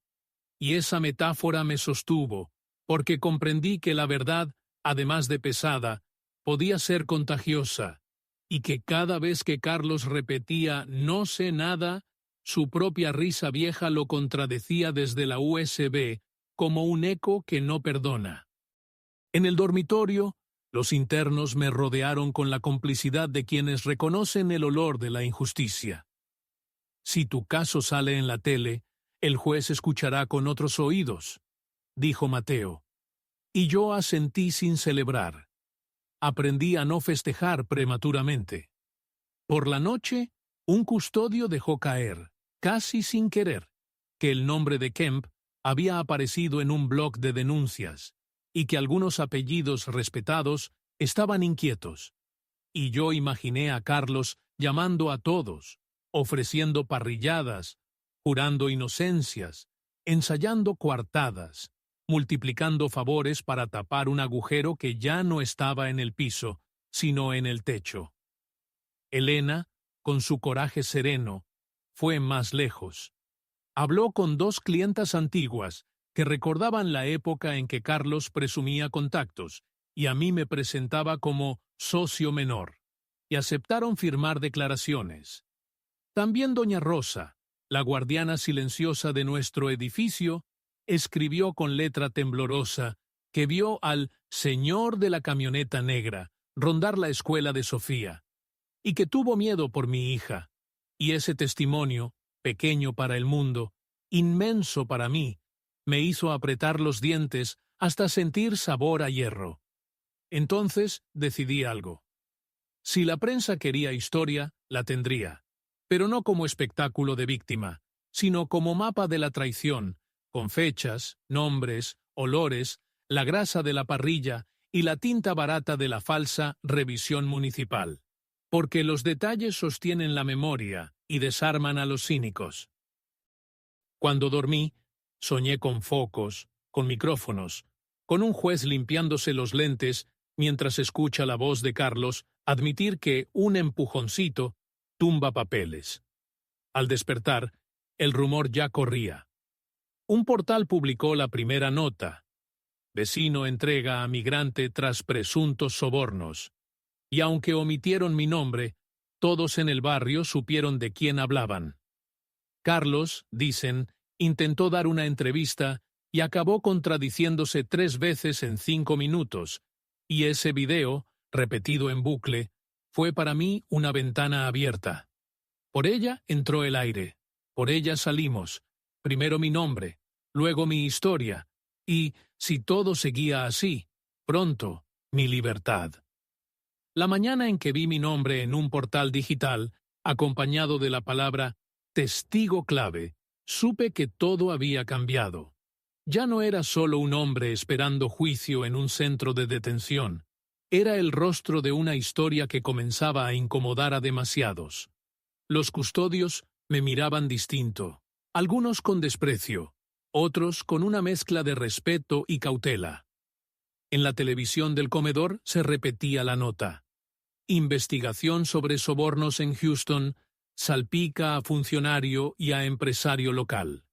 Y esa metáfora me sostuvo, porque comprendí que la verdad, además de pesada, podía ser contagiosa, y que cada vez que Carlos repetía «no sé nada», su propia risa vieja lo contradecía desde la USB como un eco que no perdona. En el dormitorio, los internos me rodearon con la complicidad de quienes reconocen el olor de la injusticia. Si tu caso sale en la tele, el juez escuchará con otros oídos, dijo Mateo. Y yo asentí sin celebrar. Aprendí a no festejar prematuramente. Por la noche, un custodio dejó caer, casi sin querer, que el nombre de Kemp había aparecido en un blog de denuncias, y que algunos apellidos respetados estaban inquietos. Y yo imaginé a Carlos llamando a todos, ofreciendo parrilladas, jurando inocencias, ensayando coartadas, multiplicando favores para tapar un agujero que ya no estaba en el piso, sino en el techo. Elena, con su coraje sereno, fue más lejos. Habló con 2 clientas antiguas que recordaban la época en que Carlos presumía contactos y a mí me presentaba como socio menor, y aceptaron firmar declaraciones. También doña Rosa, la guardiana silenciosa de nuestro edificio, escribió con letra temblorosa que vio al señor de la camioneta negra rondar la escuela de Sofía, y que tuvo miedo por mi hija, y ese testimonio, pequeño para el mundo, inmenso para mí, me hizo apretar los dientes hasta sentir sabor a hierro. Entonces decidí algo. Si la prensa quería historia, la tendría, pero no como espectáculo de víctima, sino como mapa de la traición, con fechas, nombres, olores, la grasa de la parrilla y la tinta barata de la falsa revisión municipal. Porque los detalles sostienen la memoria y desarman a los cínicos. Cuando dormí, soñé con focos, con micrófonos, con un juez limpiándose los lentes mientras escucha la voz de Carlos admitir que un empujoncito tumba papeles. Al despertar, el rumor ya corría. Un portal publicó la primera nota. Vecino entrega a migrante tras presuntos sobornos. Y aunque omitieron mi nombre, todos en el barrio supieron de quién hablaban. Carlos, dicen, intentó dar una entrevista y acabó contradiciéndose 3 veces en 5 minutos, y ese video, repetido en bucle, fue para mí una ventana abierta. Por ella entró el aire, por ella salimos, primero mi nombre, luego mi historia, y, si todo seguía así, pronto, mi libertad. La mañana en que vi mi nombre en un portal digital, acompañado de la palabra testigo clave, supe que todo había cambiado. Ya no era solo un hombre esperando juicio en un centro de detención. Era el rostro de una historia que comenzaba a incomodar a demasiados. Los custodios me miraban distinto, algunos con desprecio, otros con una mezcla de respeto y cautela. En la televisión del comedor se repetía la nota. Investigación sobre sobornos en Houston salpica a funcionario y a empresario local.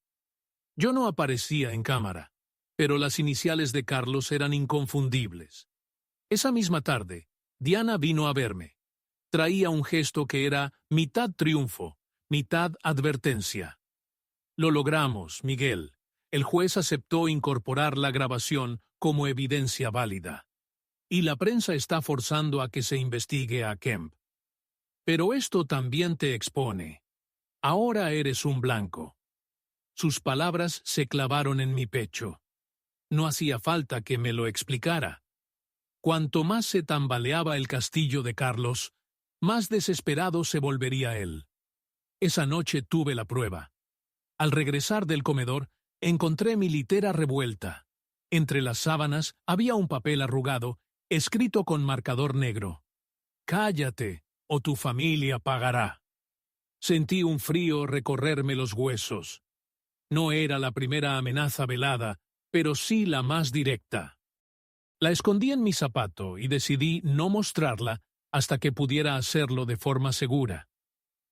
Yo no aparecía en cámara, pero las iniciales de Carlos eran inconfundibles. Esa misma tarde, Diana vino a verme. Traía un gesto que era mitad triunfo, mitad advertencia. Lo logramos, Miguel. El juez aceptó incorporar la grabación como evidencia válida. Y la prensa está forzando a que se investigue a Kemp. Pero esto también te expone. Ahora eres un blanco. Sus palabras se clavaron en mi pecho. No hacía falta que me lo explicara. Cuanto más se tambaleaba el castillo de Carlos, más desesperado se volvería él. Esa noche tuve la prueba. Al regresar del comedor, encontré mi litera revuelta. Entre las sábanas había un papel arrugado, escrito con marcador negro. «Cállate, o tu familia pagará». Sentí un frío recorrerme los huesos. No era la primera amenaza velada, pero sí la más directa. La escondí en mi zapato y decidí no mostrarla hasta que pudiera hacerlo de forma segura.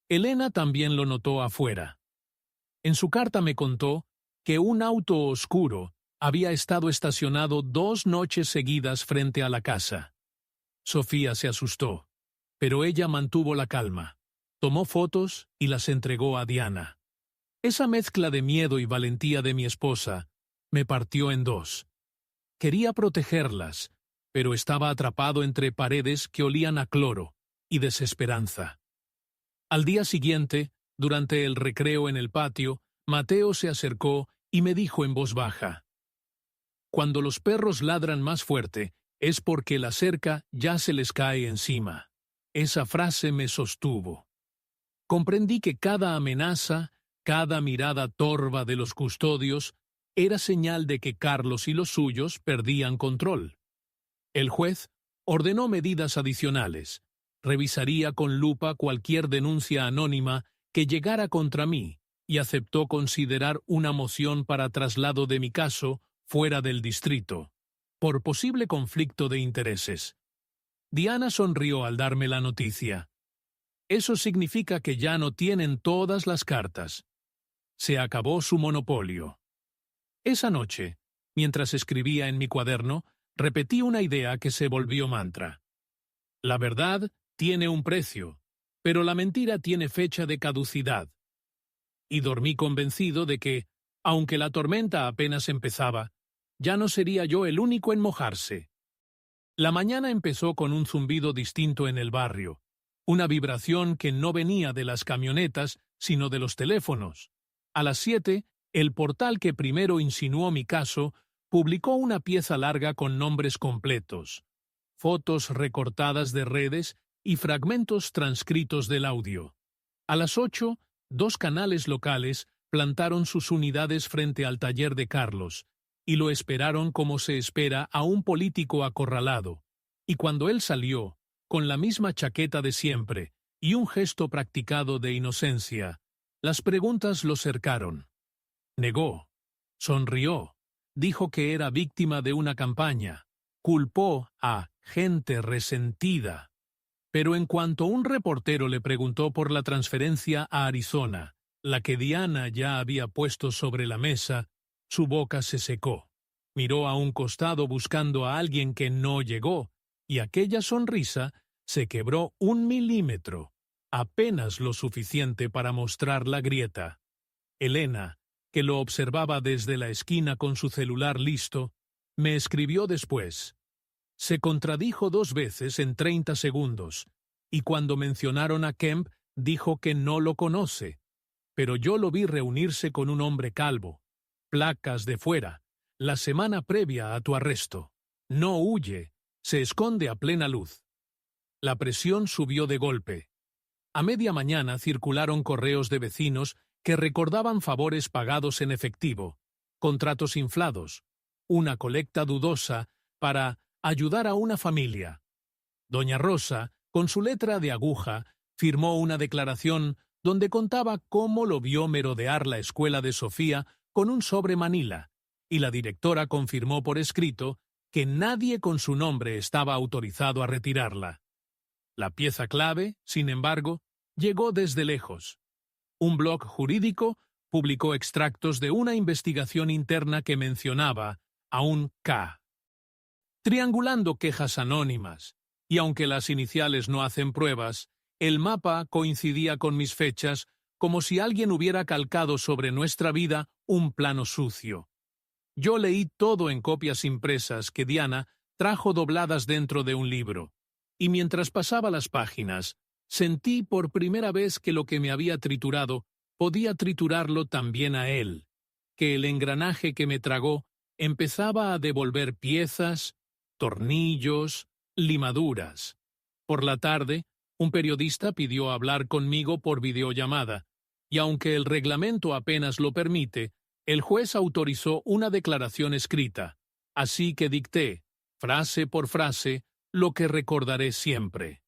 Elena también lo notó afuera. En su carta me contó que un auto oscuro había estado estacionado 2 noches seguidas frente a la casa. Sofía se asustó, pero ella mantuvo la calma. Tomó fotos y las entregó a Diana. Esa mezcla de miedo y valentía de mi esposa me partió en 2. Quería protegerlas, pero estaba atrapado entre paredes que olían a cloro y desesperanza. Al día siguiente, durante el recreo en el patio, Mateo se acercó y me dijo en voz baja: «Cuando los perros ladran más fuerte, es porque la cerca ya se les cae encima». Esa frase me sostuvo. Comprendí que cada amenaza, cada mirada torva de los custodios, era señal de que Carlos y los suyos perdían control. El juez ordenó medidas adicionales. Revisaría con lupa cualquier denuncia anónima que llegara contra mí y aceptó considerar una moción para traslado de mi caso fuera del distrito, por posible conflicto de intereses. Diana sonrió al darme la noticia. Eso significa que ya no tienen todas las cartas. Se acabó su monopolio. Esa noche, mientras escribía en mi cuaderno, repetí una idea que se volvió mantra. La verdad tiene un precio, pero la mentira tiene fecha de caducidad. Y dormí convencido de que, aunque la tormenta apenas empezaba, ya no sería yo el único en mojarse. La mañana empezó con un zumbido distinto en el barrio, una vibración que no venía de las camionetas, sino de los teléfonos. A las 7, el portal que primero insinuó mi caso publicó una pieza larga con nombres completos, fotos recortadas de redes y fragmentos transcritos del audio. A las 8, 2 canales locales plantaron sus unidades frente al taller de Carlos y lo esperaron como se espera a un político acorralado. Y cuando él salió, con la misma chaqueta de siempre y un gesto practicado de inocencia, las preguntas lo cercaron. Negó, sonrió, dijo que era víctima de una campaña, culpó a gente resentida. Pero en cuanto un reportero le preguntó por la transferencia a Arizona, la que Diana ya había puesto sobre la mesa, su boca se secó. Miró a un costado buscando a alguien que no llegó, y aquella sonrisa se quebró 1 milímetro, apenas lo suficiente para mostrar la grieta. Elena, que lo observaba desde la esquina con su celular listo, me escribió después. Se contradijo 2 veces en 30 segundos, y cuando mencionaron a Kemp dijo que no lo conoce. Pero yo lo vi reunirse con un hombre calvo, placas de fuera, la semana previa a tu arresto. No huye, se esconde a plena luz. La presión subió de golpe. A media mañana circularon correos de vecinos que recordaban favores pagados en efectivo, contratos inflados, una colecta dudosa para ayudar a una familia. Doña Rosa, con su letra de aguja, firmó una declaración donde contaba cómo lo vio merodear la escuela de Sofía con un sobre Manila, y la directora confirmó por escrito que nadie con su nombre estaba autorizado a retirarla. La pieza clave, sin embargo, llegó desde lejos. Un blog jurídico publicó extractos de una investigación interna que mencionaba a un K. Triangulando quejas anónimas, y aunque las iniciales no hacen pruebas, el mapa coincidía con mis fechas como si alguien hubiera calcado sobre nuestra vida un plano sucio. Yo leí todo en copias impresas que Diana trajo dobladas dentro de un libro, y mientras pasaba las páginas, sentí por primera vez que lo que me había triturado podía triturarlo también a él, que el engranaje que me tragó empezaba a devolver piezas, tornillos, limaduras. Por la tarde, un periodista pidió hablar conmigo por videollamada, y aunque el reglamento apenas lo permite, el juez autorizó una declaración escrita, así que dicté, frase por frase, lo que recordaré siempre.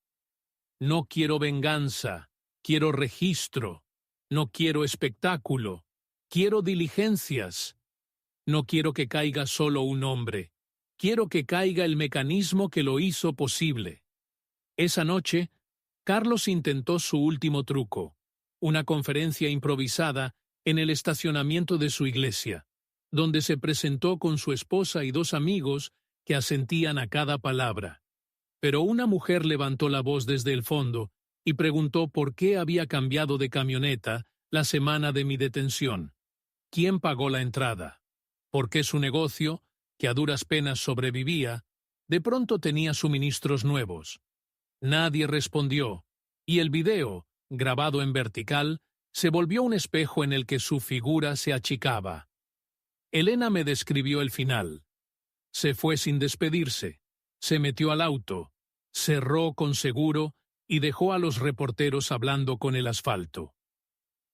No quiero venganza, quiero registro. No quiero espectáculo, quiero diligencias. No quiero que caiga solo un hombre, quiero que caiga el mecanismo que lo hizo posible. Esa noche, Carlos intentó su último truco, una conferencia improvisada en el estacionamiento de su iglesia, donde se presentó con su esposa y 2 amigos que asentían a cada palabra. Pero una mujer levantó la voz desde el fondo y preguntó por qué había cambiado de camioneta la semana de mi detención. ¿Quién pagó la entrada? ¿Por qué su negocio, que a duras penas sobrevivía, de pronto tenía suministros nuevos? Nadie respondió, y el video, grabado en vertical, se volvió un espejo en el que su figura se achicaba. Elena me describió el final. Se fue sin despedirse, se metió al auto, cerró con seguro y dejó a los reporteros hablando con el asfalto.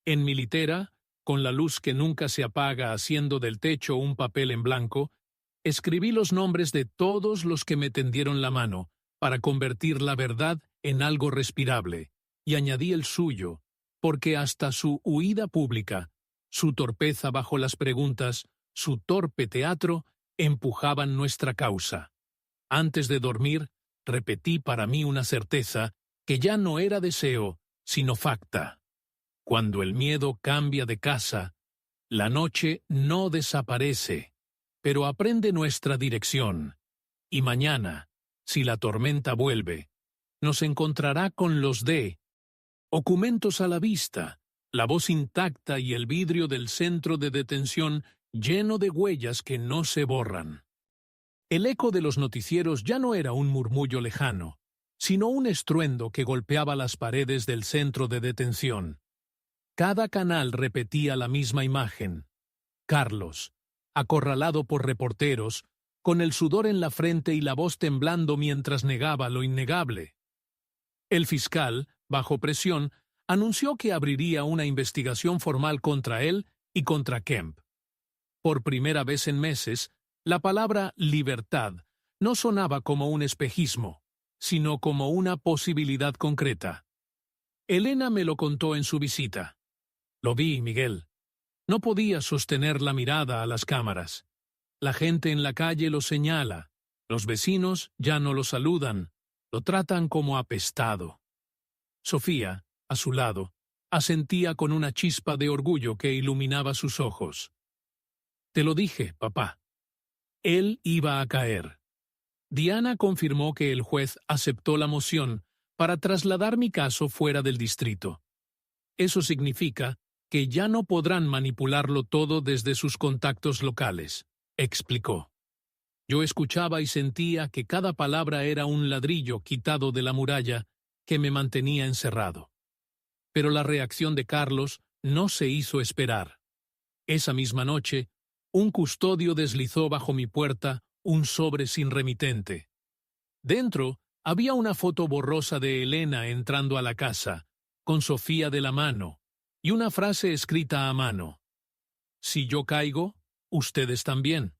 En mi litera, con la luz que nunca se apaga haciendo del techo un papel en blanco, escribí los nombres de todos los que me tendieron la mano para convertir la verdad en algo respirable, y añadí el suyo, porque hasta su huida pública, su torpeza bajo las preguntas, su torpe teatro, empujaban nuestra causa. Antes de dormir, repetí para mí una certeza que ya no era deseo, sino facta. Cuando el miedo cambia de casa, la noche no desaparece, pero aprende nuestra dirección. Y mañana, si la tormenta vuelve, nos encontrará con los documentos a la vista, la voz intacta y el vidrio del centro de detención lleno de huellas que no se borran. El eco de los noticieros ya no era un murmullo lejano, sino un estruendo que golpeaba las paredes del centro de detención. Cada canal repetía la misma imagen. Carlos, acorralado por reporteros, con el sudor en la frente y la voz temblando mientras negaba lo innegable. El fiscal, bajo presión, anunció que abriría una investigación formal contra él y contra Kemp. Por primera vez en meses, la palabra libertad no sonaba como un espejismo, sino como una posibilidad concreta. Elena me lo contó en su visita. Lo vi, Miguel. No podía sostener la mirada a las cámaras. La gente en la calle lo señala, los vecinos ya no lo saludan, Lo tratan como apestado. Sofía, a su lado, asentía con una chispa de orgullo que iluminaba sus ojos. Te lo dije, papá. Él iba a caer. Diana confirmó que el juez aceptó la moción para trasladar mi caso fuera del distrito. Eso significa que ya no podrán manipularlo todo desde sus contactos locales, explicó. Yo escuchaba y sentía que cada palabra era un ladrillo quitado de la muralla que me mantenía encerrado. Pero la reacción de Carlos no se hizo esperar. Esa misma noche, un custodio deslizó bajo mi puerta un sobre sin remitente. Dentro había una foto borrosa de Elena entrando a la casa, con Sofía de la mano, y una frase escrita a mano. Si yo caigo, ustedes también.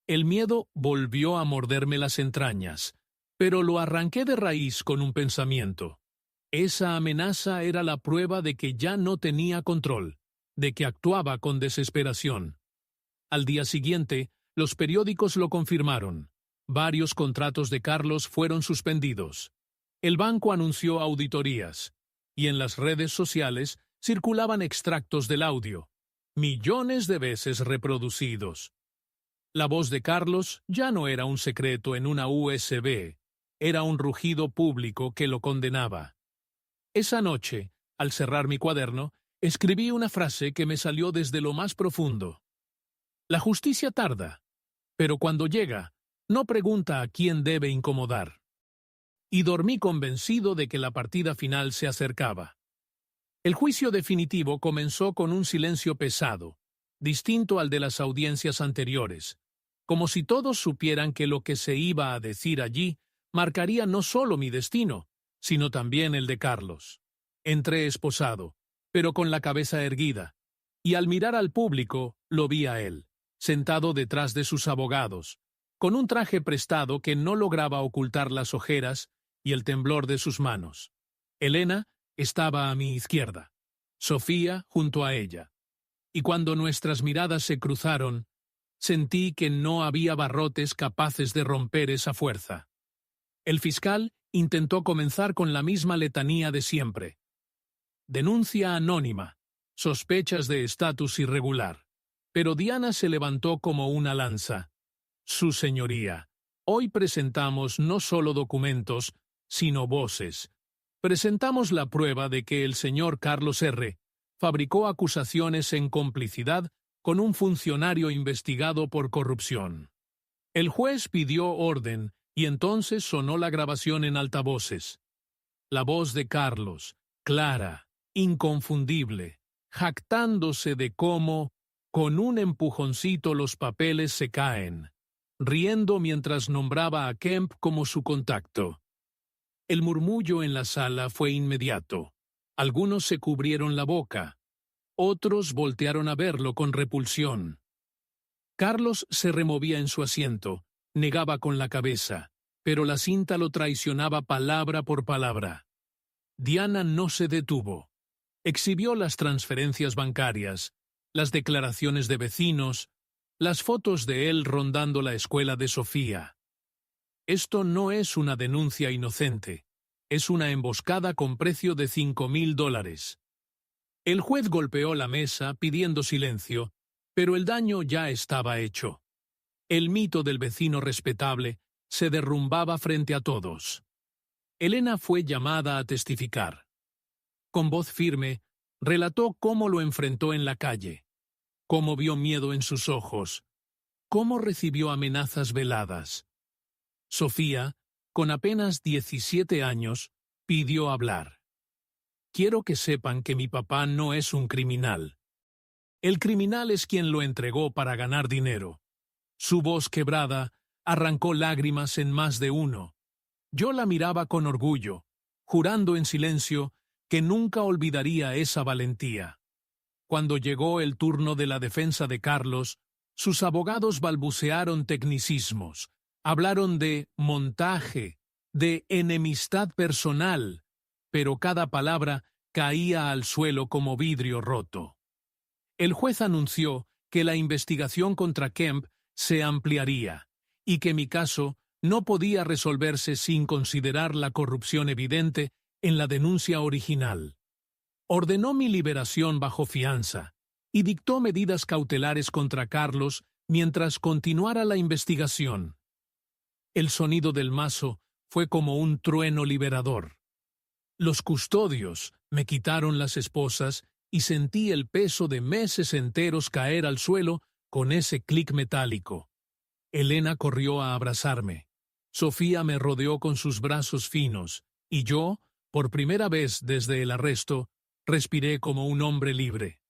El miedo volvió a morderme las entrañas, pero lo arranqué de raíz con un pensamiento. Esa amenaza era la prueba de que ya no tenía control, de que actuaba con desesperación. Al día siguiente, los periódicos lo confirmaron. Varios contratos de Carlos fueron suspendidos. El banco anunció auditorías, y en las redes sociales circulaban extractos del audio, millones de veces reproducidos. La voz de Carlos ya no era un secreto en una USB, era un rugido público que lo condenaba. Esa noche, al cerrar mi cuaderno, escribí una frase que me salió desde lo más profundo. La justicia tarda, pero cuando llega, no pregunta a quién debe incomodar. Y dormí convencido de que la partida final se acercaba. El juicio definitivo comenzó con un silencio pesado, distinto al de las audiencias anteriores, como si todos supieran que lo que se iba a decir allí marcaría no solo mi destino, sino también el de Carlos. Entré esposado, pero con la cabeza erguida, y al mirar al público lo vi a él, sentado detrás de sus abogados, con un traje prestado que no lograba ocultar las ojeras y el temblor de sus manos. Elena estaba a mi izquierda, Sofía junto a ella, y cuando nuestras miradas se cruzaron, sentí que no había barrotes capaces de romper esa fuerza. El fiscal intentó comenzar con la misma letanía de siempre. Denuncia anónima, sospechas de estatus irregular. Pero Diana se levantó como una lanza. Su señoría, hoy presentamos no solo documentos, sino voces. Presentamos la prueba de que el señor Carlos R. fabricó acusaciones en complicidad con un funcionario investigado por corrupción. El juez pidió orden y entonces sonó la grabación en altavoces. La voz de Carlos, clara, inconfundible, jactándose de cómo, con un empujoncito los papeles se caen, riendo mientras nombraba a Kemp como su contacto. El murmullo en la sala fue inmediato. Algunos se cubrieron la boca. Otros voltearon a verlo con repulsión. Carlos se removía en su asiento, negaba con la cabeza, pero la cinta lo traicionaba palabra por palabra. Diana no se detuvo. Exhibió las transferencias bancarias, las declaraciones de vecinos, las fotos de él rondando la escuela de Sofía. Esto no es una denuncia inocente, es una emboscada con precio de $5,000. El juez golpeó la mesa pidiendo silencio, pero el daño ya estaba hecho. El mito del vecino respetable se derrumbaba frente a todos. Elena fue llamada a testificar. Con voz firme, relató cómo lo enfrentó en la calle, cómo vio miedo en sus ojos, cómo recibió amenazas veladas. Sofía, con apenas 17 años, pidió hablar. Quiero que sepan que mi papá no es un criminal. El criminal es quien lo entregó para ganar dinero. Su voz quebrada arrancó lágrimas en más de uno. Yo la miraba con orgullo, jurando en silencio que nunca olvidaría esa valentía. Cuando llegó el turno de la defensa de Carlos, sus abogados balbucearon tecnicismos, hablaron de montaje, de enemistad personal, pero cada palabra caía al suelo como vidrio roto. El juez anunció que la investigación contra Kemp se ampliaría y que mi caso no podía resolverse sin considerar la corrupción evidente en la denuncia original. Ordenó mi liberación bajo fianza y dictó medidas cautelares contra Carlos mientras continuara la investigación. El sonido del mazo fue como un trueno liberador. Los custodios me quitaron las esposas y sentí el peso de meses enteros caer al suelo con ese clic metálico. Elena corrió a abrazarme. Sofía me rodeó con sus brazos finos, y yo, por primera vez desde el arresto, respiré como un hombre libre.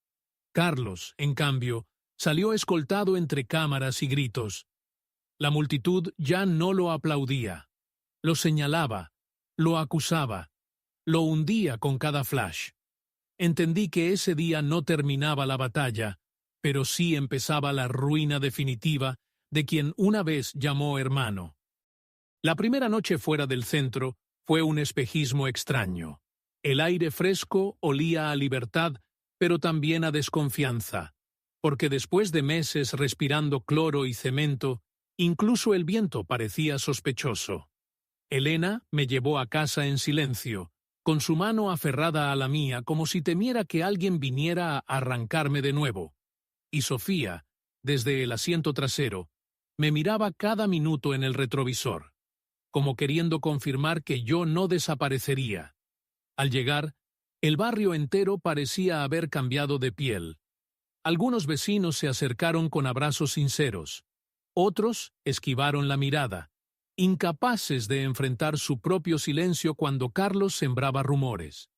Carlos, en cambio, salió escoltado entre cámaras y gritos. La multitud ya no lo aplaudía. Lo señalaba, lo acusaba, lo hundía con cada flash. Entendí que ese día no terminaba la batalla, pero sí empezaba la ruina definitiva de quien una vez llamó hermano. La primera noche fuera del centro fue un espejismo extraño. El aire fresco olía a libertad, pero también a desconfianza, porque después de meses respirando cloro y cemento, incluso el viento parecía sospechoso. Elena me llevó a casa en silencio, con su mano aferrada a la mía como si temiera que alguien viniera a arrancarme de nuevo. Y Sofía, desde el asiento trasero, me miraba cada minuto en el retrovisor, como queriendo confirmar que yo no desaparecería. Al llegar, el barrio entero parecía haber cambiado de piel. Algunos vecinos se acercaron con abrazos sinceros. Otros esquivaron la mirada, incapaces de enfrentar su propio silencio cuando Carlos sembraba rumores.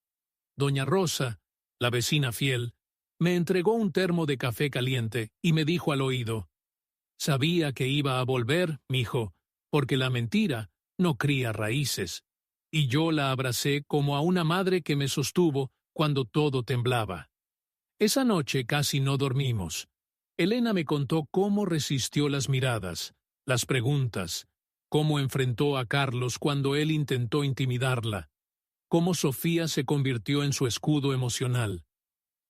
Doña Rosa, la vecina fiel, me entregó un termo de café caliente y me dijo al oído: «Sabía que iba a volver, mijo, porque la mentira no cría raíces». Y yo la abracé como a una madre que me sostuvo cuando todo temblaba. Esa noche casi no dormimos. Elena me contó cómo resistió las miradas, las preguntas, cómo enfrentó a Carlos cuando él intentó intimidarla, cómo Sofía se convirtió en su escudo emocional.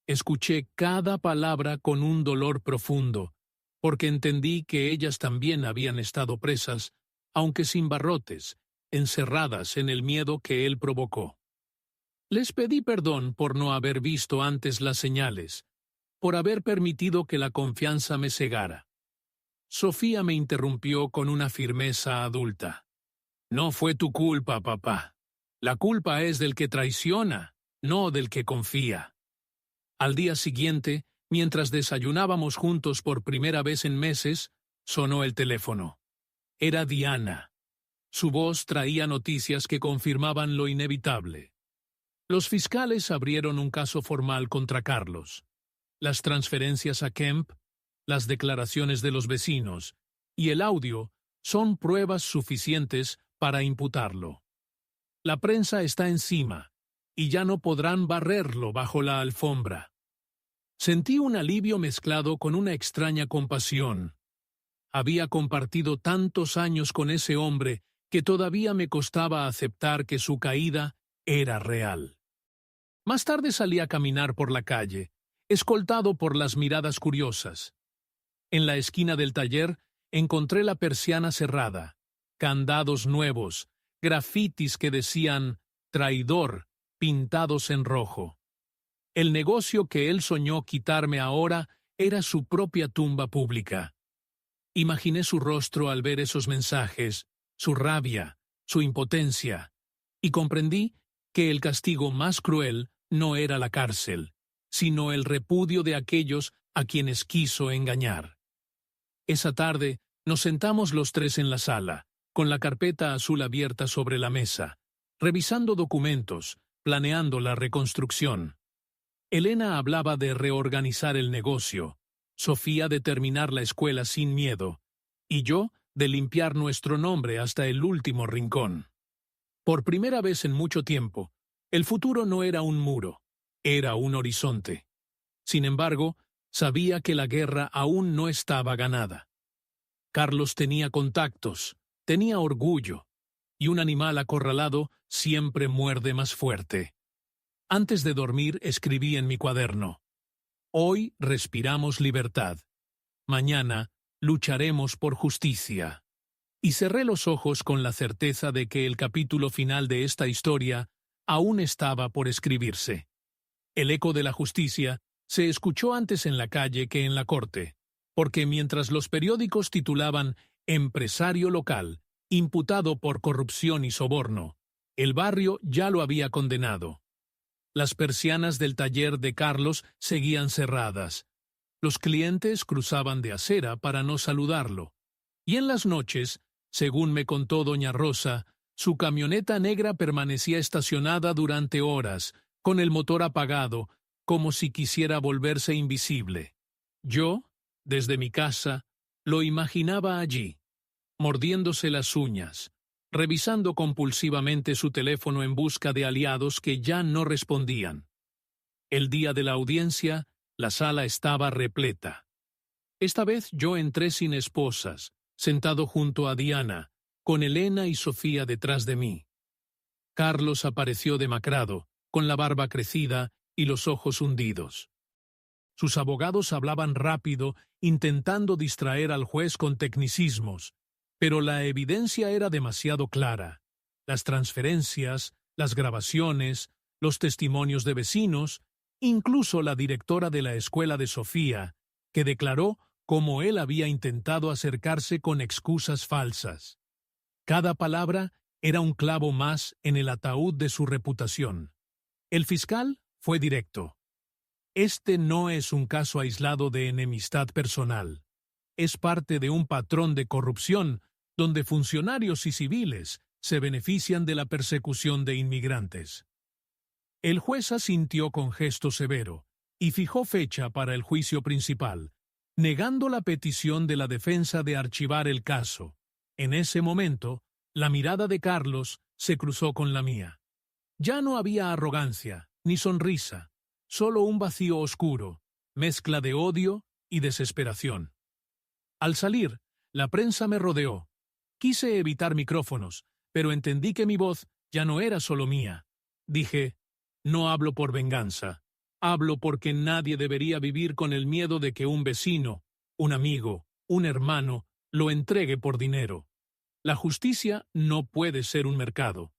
Escuché cada palabra con un dolor profundo, porque entendí que ellas también habían estado presas, aunque sin barrotes, encerradas en el miedo que él provocó. Les pedí perdón por no haber visto antes las señales, por haber permitido que la confianza me cegara. Sofía me interrumpió con una firmeza adulta. «No fue tu culpa, papá. La culpa es del que traiciona, no del que confía». Al día siguiente, mientras desayunábamos juntos por primera vez en meses, sonó el teléfono. Era Diana. Su voz traía noticias que confirmaban lo inevitable. Los fiscales abrieron un caso formal contra Carlos. Las transferencias a Kemp, las declaraciones de los vecinos y el audio son pruebas suficientes para imputarlo. La prensa está encima y ya no podrán barrerlo bajo la alfombra. Sentí un alivio mezclado con una extraña compasión. Había compartido tantos años con ese hombre que todavía me costaba aceptar que su caída era real. Más tarde salí a caminar por la calle, escoltado por las miradas curiosas. En la esquina del taller encontré la persiana cerrada, candados nuevos, grafitis que decían «traidor» pintados en rojo. El negocio que él soñó quitarme ahora era su propia tumba pública. Imaginé su rostro al ver esos mensajes, su rabia, su impotencia, y comprendí que el castigo más cruel no era la cárcel, sino el repudio de aquellos a quienes quiso engañar. Esa tarde nos sentamos los tres en la sala, con la carpeta azul abierta sobre la mesa, revisando documentos, planeando la reconstrucción. Elena hablaba de reorganizar el negocio, Sofía de terminar la escuela sin miedo, y yo de limpiar nuestro nombre hasta el último rincón. Por primera vez en mucho tiempo, el futuro no era un muro, era un horizonte. Sin embargo, sabía que la guerra aún no estaba ganada. Carlos tenía contactos, tenía orgullo, y un animal acorralado siempre muerde más fuerte. Antes de dormir escribí en mi cuaderno: «Hoy respiramos libertad. Mañana lucharemos por justicia». y cerré los ojos con la certeza de que el capítulo final de esta historia aún estaba por escribirse. El eco de la justicia se escuchó antes en la calle que en la corte, porque mientras los periódicos titulaban «Empresario local, imputado por corrupción y soborno», el barrio ya lo había condenado. Las persianas del taller de Carlos seguían cerradas. Los clientes cruzaban de acera para no saludarlo. Y en las noches, según me contó doña Rosa, su camioneta negra permanecía estacionada durante horas, con el motor apagado, como si quisiera volverse invisible. Yo, desde mi casa, lo imaginaba allí, mordiéndose las uñas, revisando compulsivamente su teléfono en busca de aliados que ya no respondían. El día de la audiencia, la sala estaba repleta. Esta vez yo entré sin esposas, sentado junto a Diana, con Elena y Sofía detrás de mí. Carlos apareció demacrado, con la barba crecida y los ojos hundidos. Sus abogados hablaban rápido, intentando distraer al juez con tecnicismos, pero la evidencia era demasiado clara. Las transferencias, las grabaciones, los testimonios de vecinos, incluso la directora de la escuela de Sofía, que declaró cómo él había intentado acercarse con excusas falsas. Cada palabra era un clavo más en el ataúd de su reputación. El fiscal fue directo. Este no es un caso aislado de enemistad personal. Es parte de un patrón de corrupción donde funcionarios y civiles se benefician de la persecución de inmigrantes. El juez asintió con gesto severo y fijó fecha para el juicio principal, negando la petición de la defensa de archivar el caso. En ese momento, la mirada de Carlos se cruzó con la mía. Ya no había arrogancia, ni sonrisa, solo un vacío oscuro, mezcla de odio y desesperación. Al salir, la prensa me rodeó. Quise evitar micrófonos, pero entendí que mi voz ya no era solo mía. Dije, no hablo por venganza, hablo porque nadie debería vivir con el miedo de que un vecino, un amigo, un hermano, lo entregue por dinero. La justicia no puede ser un mercado.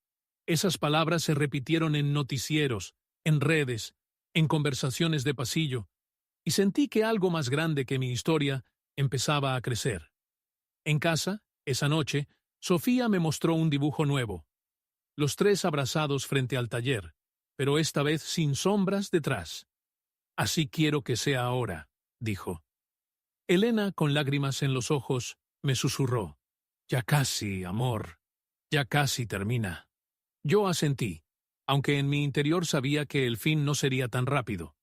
Esas palabras se repitieron en noticieros, en redes, en conversaciones de pasillo, y sentí que algo más grande que mi historia empezaba a crecer. En casa, esa noche, Sofía me mostró un dibujo nuevo. Los tres abrazados frente al taller, pero esta vez sin sombras detrás. Así quiero que sea ahora, dijo. Elena, con lágrimas en los ojos, me susurró. Ya casi, amor, ya casi termina. Yo asentí, aunque en mi interior sabía que el fin no sería tan rápido.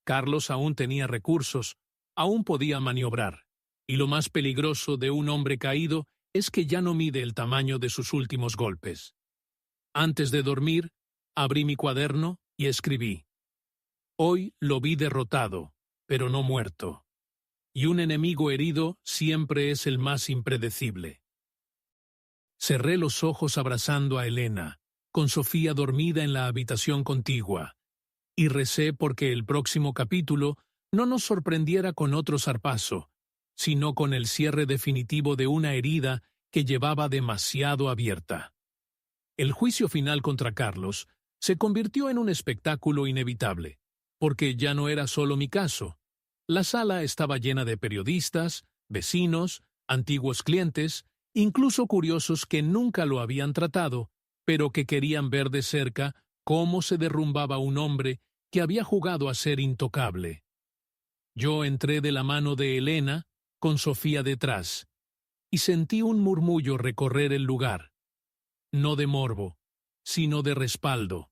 Carlos aún tenía recursos, aún podía maniobrar, y lo más peligroso de un hombre caído es que ya no mide el tamaño de sus últimos golpes. Antes de dormir, abrí mi cuaderno y escribí. Hoy lo vi derrotado, pero no muerto. Y un enemigo herido siempre es el más impredecible. Cerré los ojos abrazando a Elena, con Sofía dormida en la habitación contigua, y recé porque el próximo capítulo no nos sorprendiera con otro zarpazo, sino con el cierre definitivo de una herida que llevaba demasiado abierta. El juicio final contra Carlos se convirtió en un espectáculo inevitable, porque ya no era solo mi caso. La sala estaba llena de periodistas, vecinos, antiguos clientes, incluso curiosos que nunca lo habían tratado, pero que querían ver de cerca cómo se derrumbaba un hombre que había jugado a ser intocable. Yo entré de la mano de Elena, con Sofía detrás, y sentí un murmullo recorrer el lugar. No de morbo, sino de respaldo,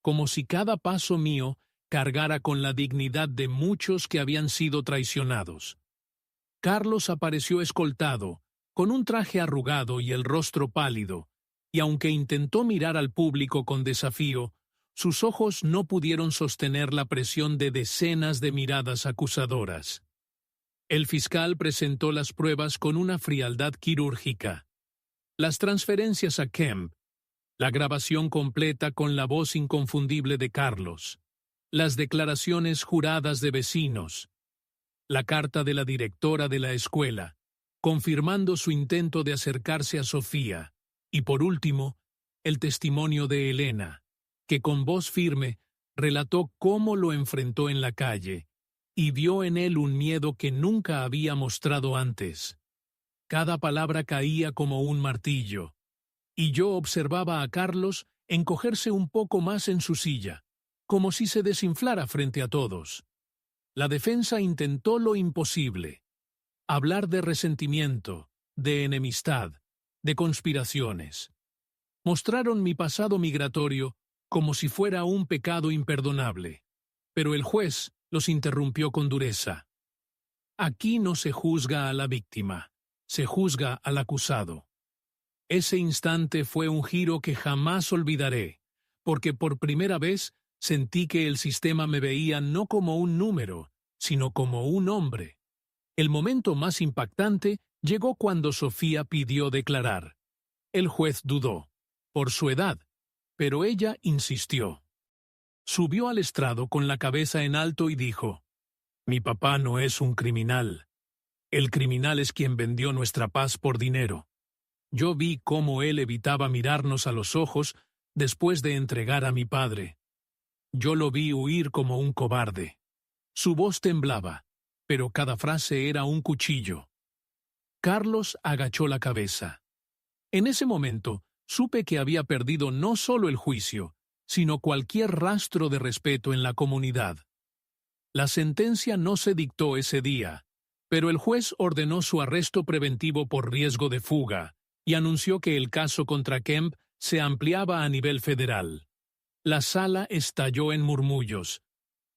como si cada paso mío cargara con la dignidad de muchos que habían sido traicionados. Carlos apareció escoltado, con un traje arrugado y el rostro pálido, y aunque intentó mirar al público con desafío, sus ojos no pudieron sostener la presión de decenas de miradas acusadoras. El fiscal presentó las pruebas con una frialdad quirúrgica. Las transferencias a Kemp, la grabación completa con la voz inconfundible de Carlos, las declaraciones juradas de vecinos, la carta de la directora de la escuela, confirmando su intento de acercarse a Sofía, y por último, el testimonio de Elena, que con voz firme relató cómo lo enfrentó en la calle, y vio en él un miedo que nunca había mostrado antes. Cada palabra caía como un martillo, y yo observaba a Carlos encogerse un poco más en su silla, como si se desinflara frente a todos. La defensa intentó lo imposible: hablar de resentimiento, de enemistad, de conspiraciones. Mostraron mi pasado migratorio como si fuera un pecado imperdonable, pero el juez los interrumpió con dureza. Aquí no se juzga a la víctima, se juzga al acusado. Ese instante fue un giro que jamás olvidaré, porque por primera vez sentí que el sistema me veía no como un número, sino como un hombre. El momento más impactante llegó cuando Sofía pidió declarar. El juez dudó, por su edad, pero ella insistió. Subió al estrado con la cabeza en alto y dijo: «Mi papá no es un criminal. El criminal es quien vendió nuestra paz por dinero. Yo vi cómo él evitaba mirarnos a los ojos después de entregar a mi padre. Yo lo vi huir como un cobarde. Su voz temblaba, pero cada frase era un cuchillo». Carlos agachó la cabeza. En ese momento, supe que había perdido no solo el juicio, sino cualquier rastro de respeto en la comunidad. La sentencia no se dictó ese día, pero el juez ordenó su arresto preventivo por riesgo de fuga y anunció que el caso contra Kemp se ampliaba a nivel federal. La sala estalló en murmullos.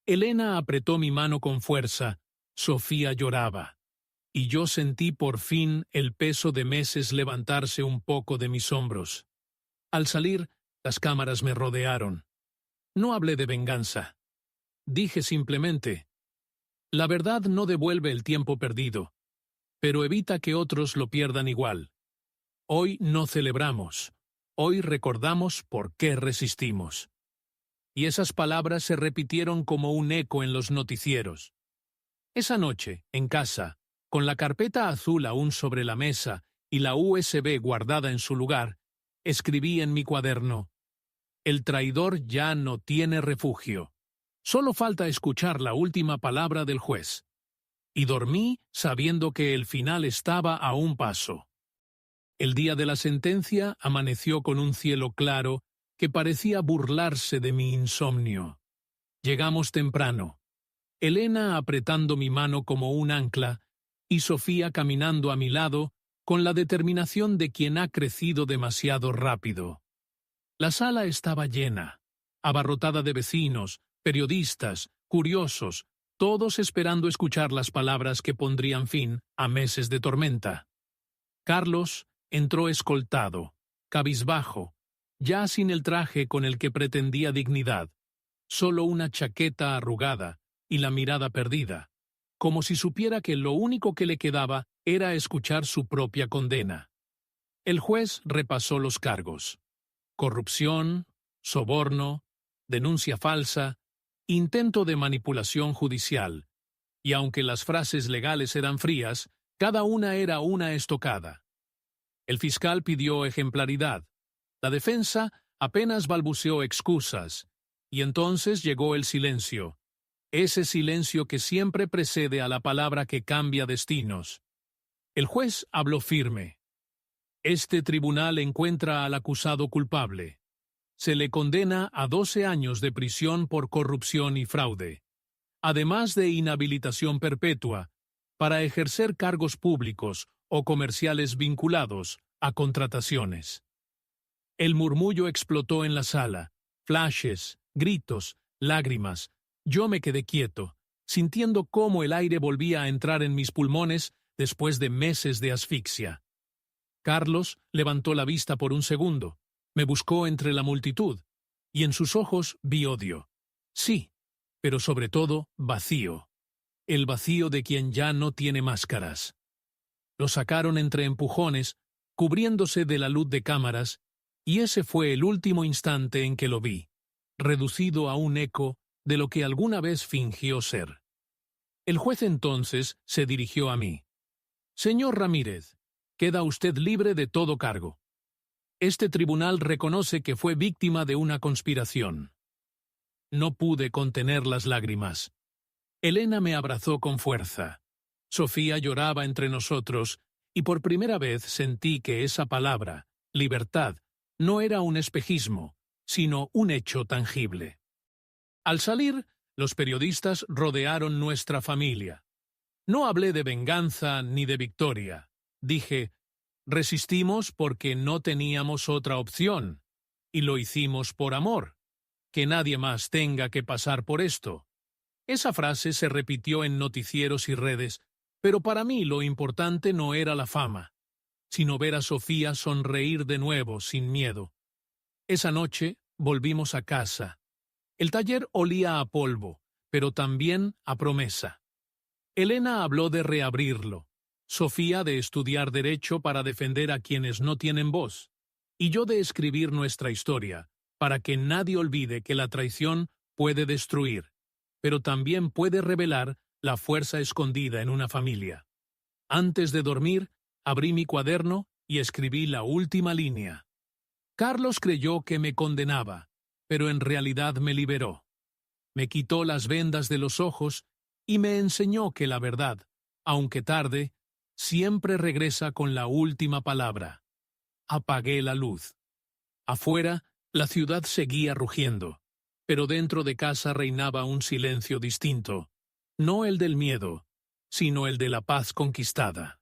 Elena apretó mi mano con fuerza, Sofía lloraba, y yo sentí por fin el peso de meses levantarse un poco de mis hombros. Al salir, las cámaras me rodearon. No hablé de venganza. Dije simplemente: la verdad no devuelve el tiempo perdido, pero evita que otros lo pierdan igual. Hoy no celebramos, hoy recordamos por qué resistimos. Y esas palabras se repitieron como un eco en los noticieros. Esa noche, en casa, con la carpeta azul aún sobre la mesa y la USB guardada en su lugar, escribí en mi cuaderno: el traidor ya no tiene refugio. Solo falta escuchar la última palabra del juez. Y dormí sabiendo que el final estaba a un paso. El día de la sentencia amaneció con un cielo claro que parecía burlarse de mi insomnio. Llegamos temprano. Elena apretando mi mano como un ancla y Sofía caminando a mi lado con la determinación de quien ha crecido demasiado rápido. La sala estaba llena, abarrotada de vecinos, periodistas, curiosos, todos esperando escuchar las palabras que pondrían fin a meses de tormenta. Carlos entró escoltado, cabizbajo, ya sin el traje con el que pretendía dignidad, solo una chaqueta arrugada y la mirada perdida, como si supiera que lo único que le quedaba era escuchar su propia condena. El juez repasó los cargos: corrupción, soborno, denuncia falsa, intento de manipulación judicial, y aunque las frases legales eran frías, cada una era una estocada. El fiscal pidió ejemplaridad. La defensa apenas balbuceó excusas, y entonces llegó el silencio, ese silencio que siempre precede a la palabra que cambia destinos. El juez habló firme. Este tribunal encuentra al acusado culpable. Se le condena a 12 años de prisión por corrupción y fraude, además de inhabilitación perpetua, para ejercer cargos públicos o comerciales vinculados a contrataciones. El murmullo explotó en la sala, flashes, gritos, lágrimas. Yo me quedé quieto, sintiendo cómo el aire volvía a entrar en mis pulmones después de meses de asfixia. Carlos levantó la vista por un segundo, me buscó entre la multitud, y en sus ojos vi odio. Sí, pero sobre todo vacío. El vacío de quien ya no tiene máscaras. Lo sacaron entre empujones, cubriéndose de la luz de cámaras, y ese fue el último instante en que lo vi, reducido a un eco de lo que alguna vez fingió ser. El juez entonces se dirigió a mí. Señor Ramírez, queda usted libre de todo cargo. Este tribunal reconoce que fue víctima de una conspiración. No pude contener las lágrimas. Elena me abrazó con fuerza. Sofía lloraba entre nosotros, y por primera vez sentí que esa palabra, libertad, no era un espejismo, sino un hecho tangible. Al salir, los periodistas rodearon nuestra familia. No hablé de venganza ni de victoria. Dije, resistimos porque no teníamos otra opción, y lo hicimos por amor. Que nadie más tenga que pasar por esto. Esa frase se repitió en noticieros y redes, pero para mí lo importante no era la fama, sino ver a Sofía sonreír de nuevo sin miedo. Esa noche volvimos a casa. El taller olía a polvo, pero también a promesa. Elena habló de reabrirlo, Sofía de estudiar derecho para defender a quienes no tienen voz, y yo de escribir nuestra historia, para que nadie olvide que la traición puede destruir, pero también puede revelar la fuerza escondida en una familia. Antes de dormir, abrí mi cuaderno y escribí la última línea. Carlos creyó que me condenaba, pero en realidad me liberó. Me quitó las vendas de los ojos y me enseñó que la verdad, aunque tarde, siempre regresa con la última palabra. Apagué la luz. Afuera, la ciudad seguía rugiendo, pero dentro de casa reinaba un silencio distinto, no el del miedo, sino el de la paz conquistada.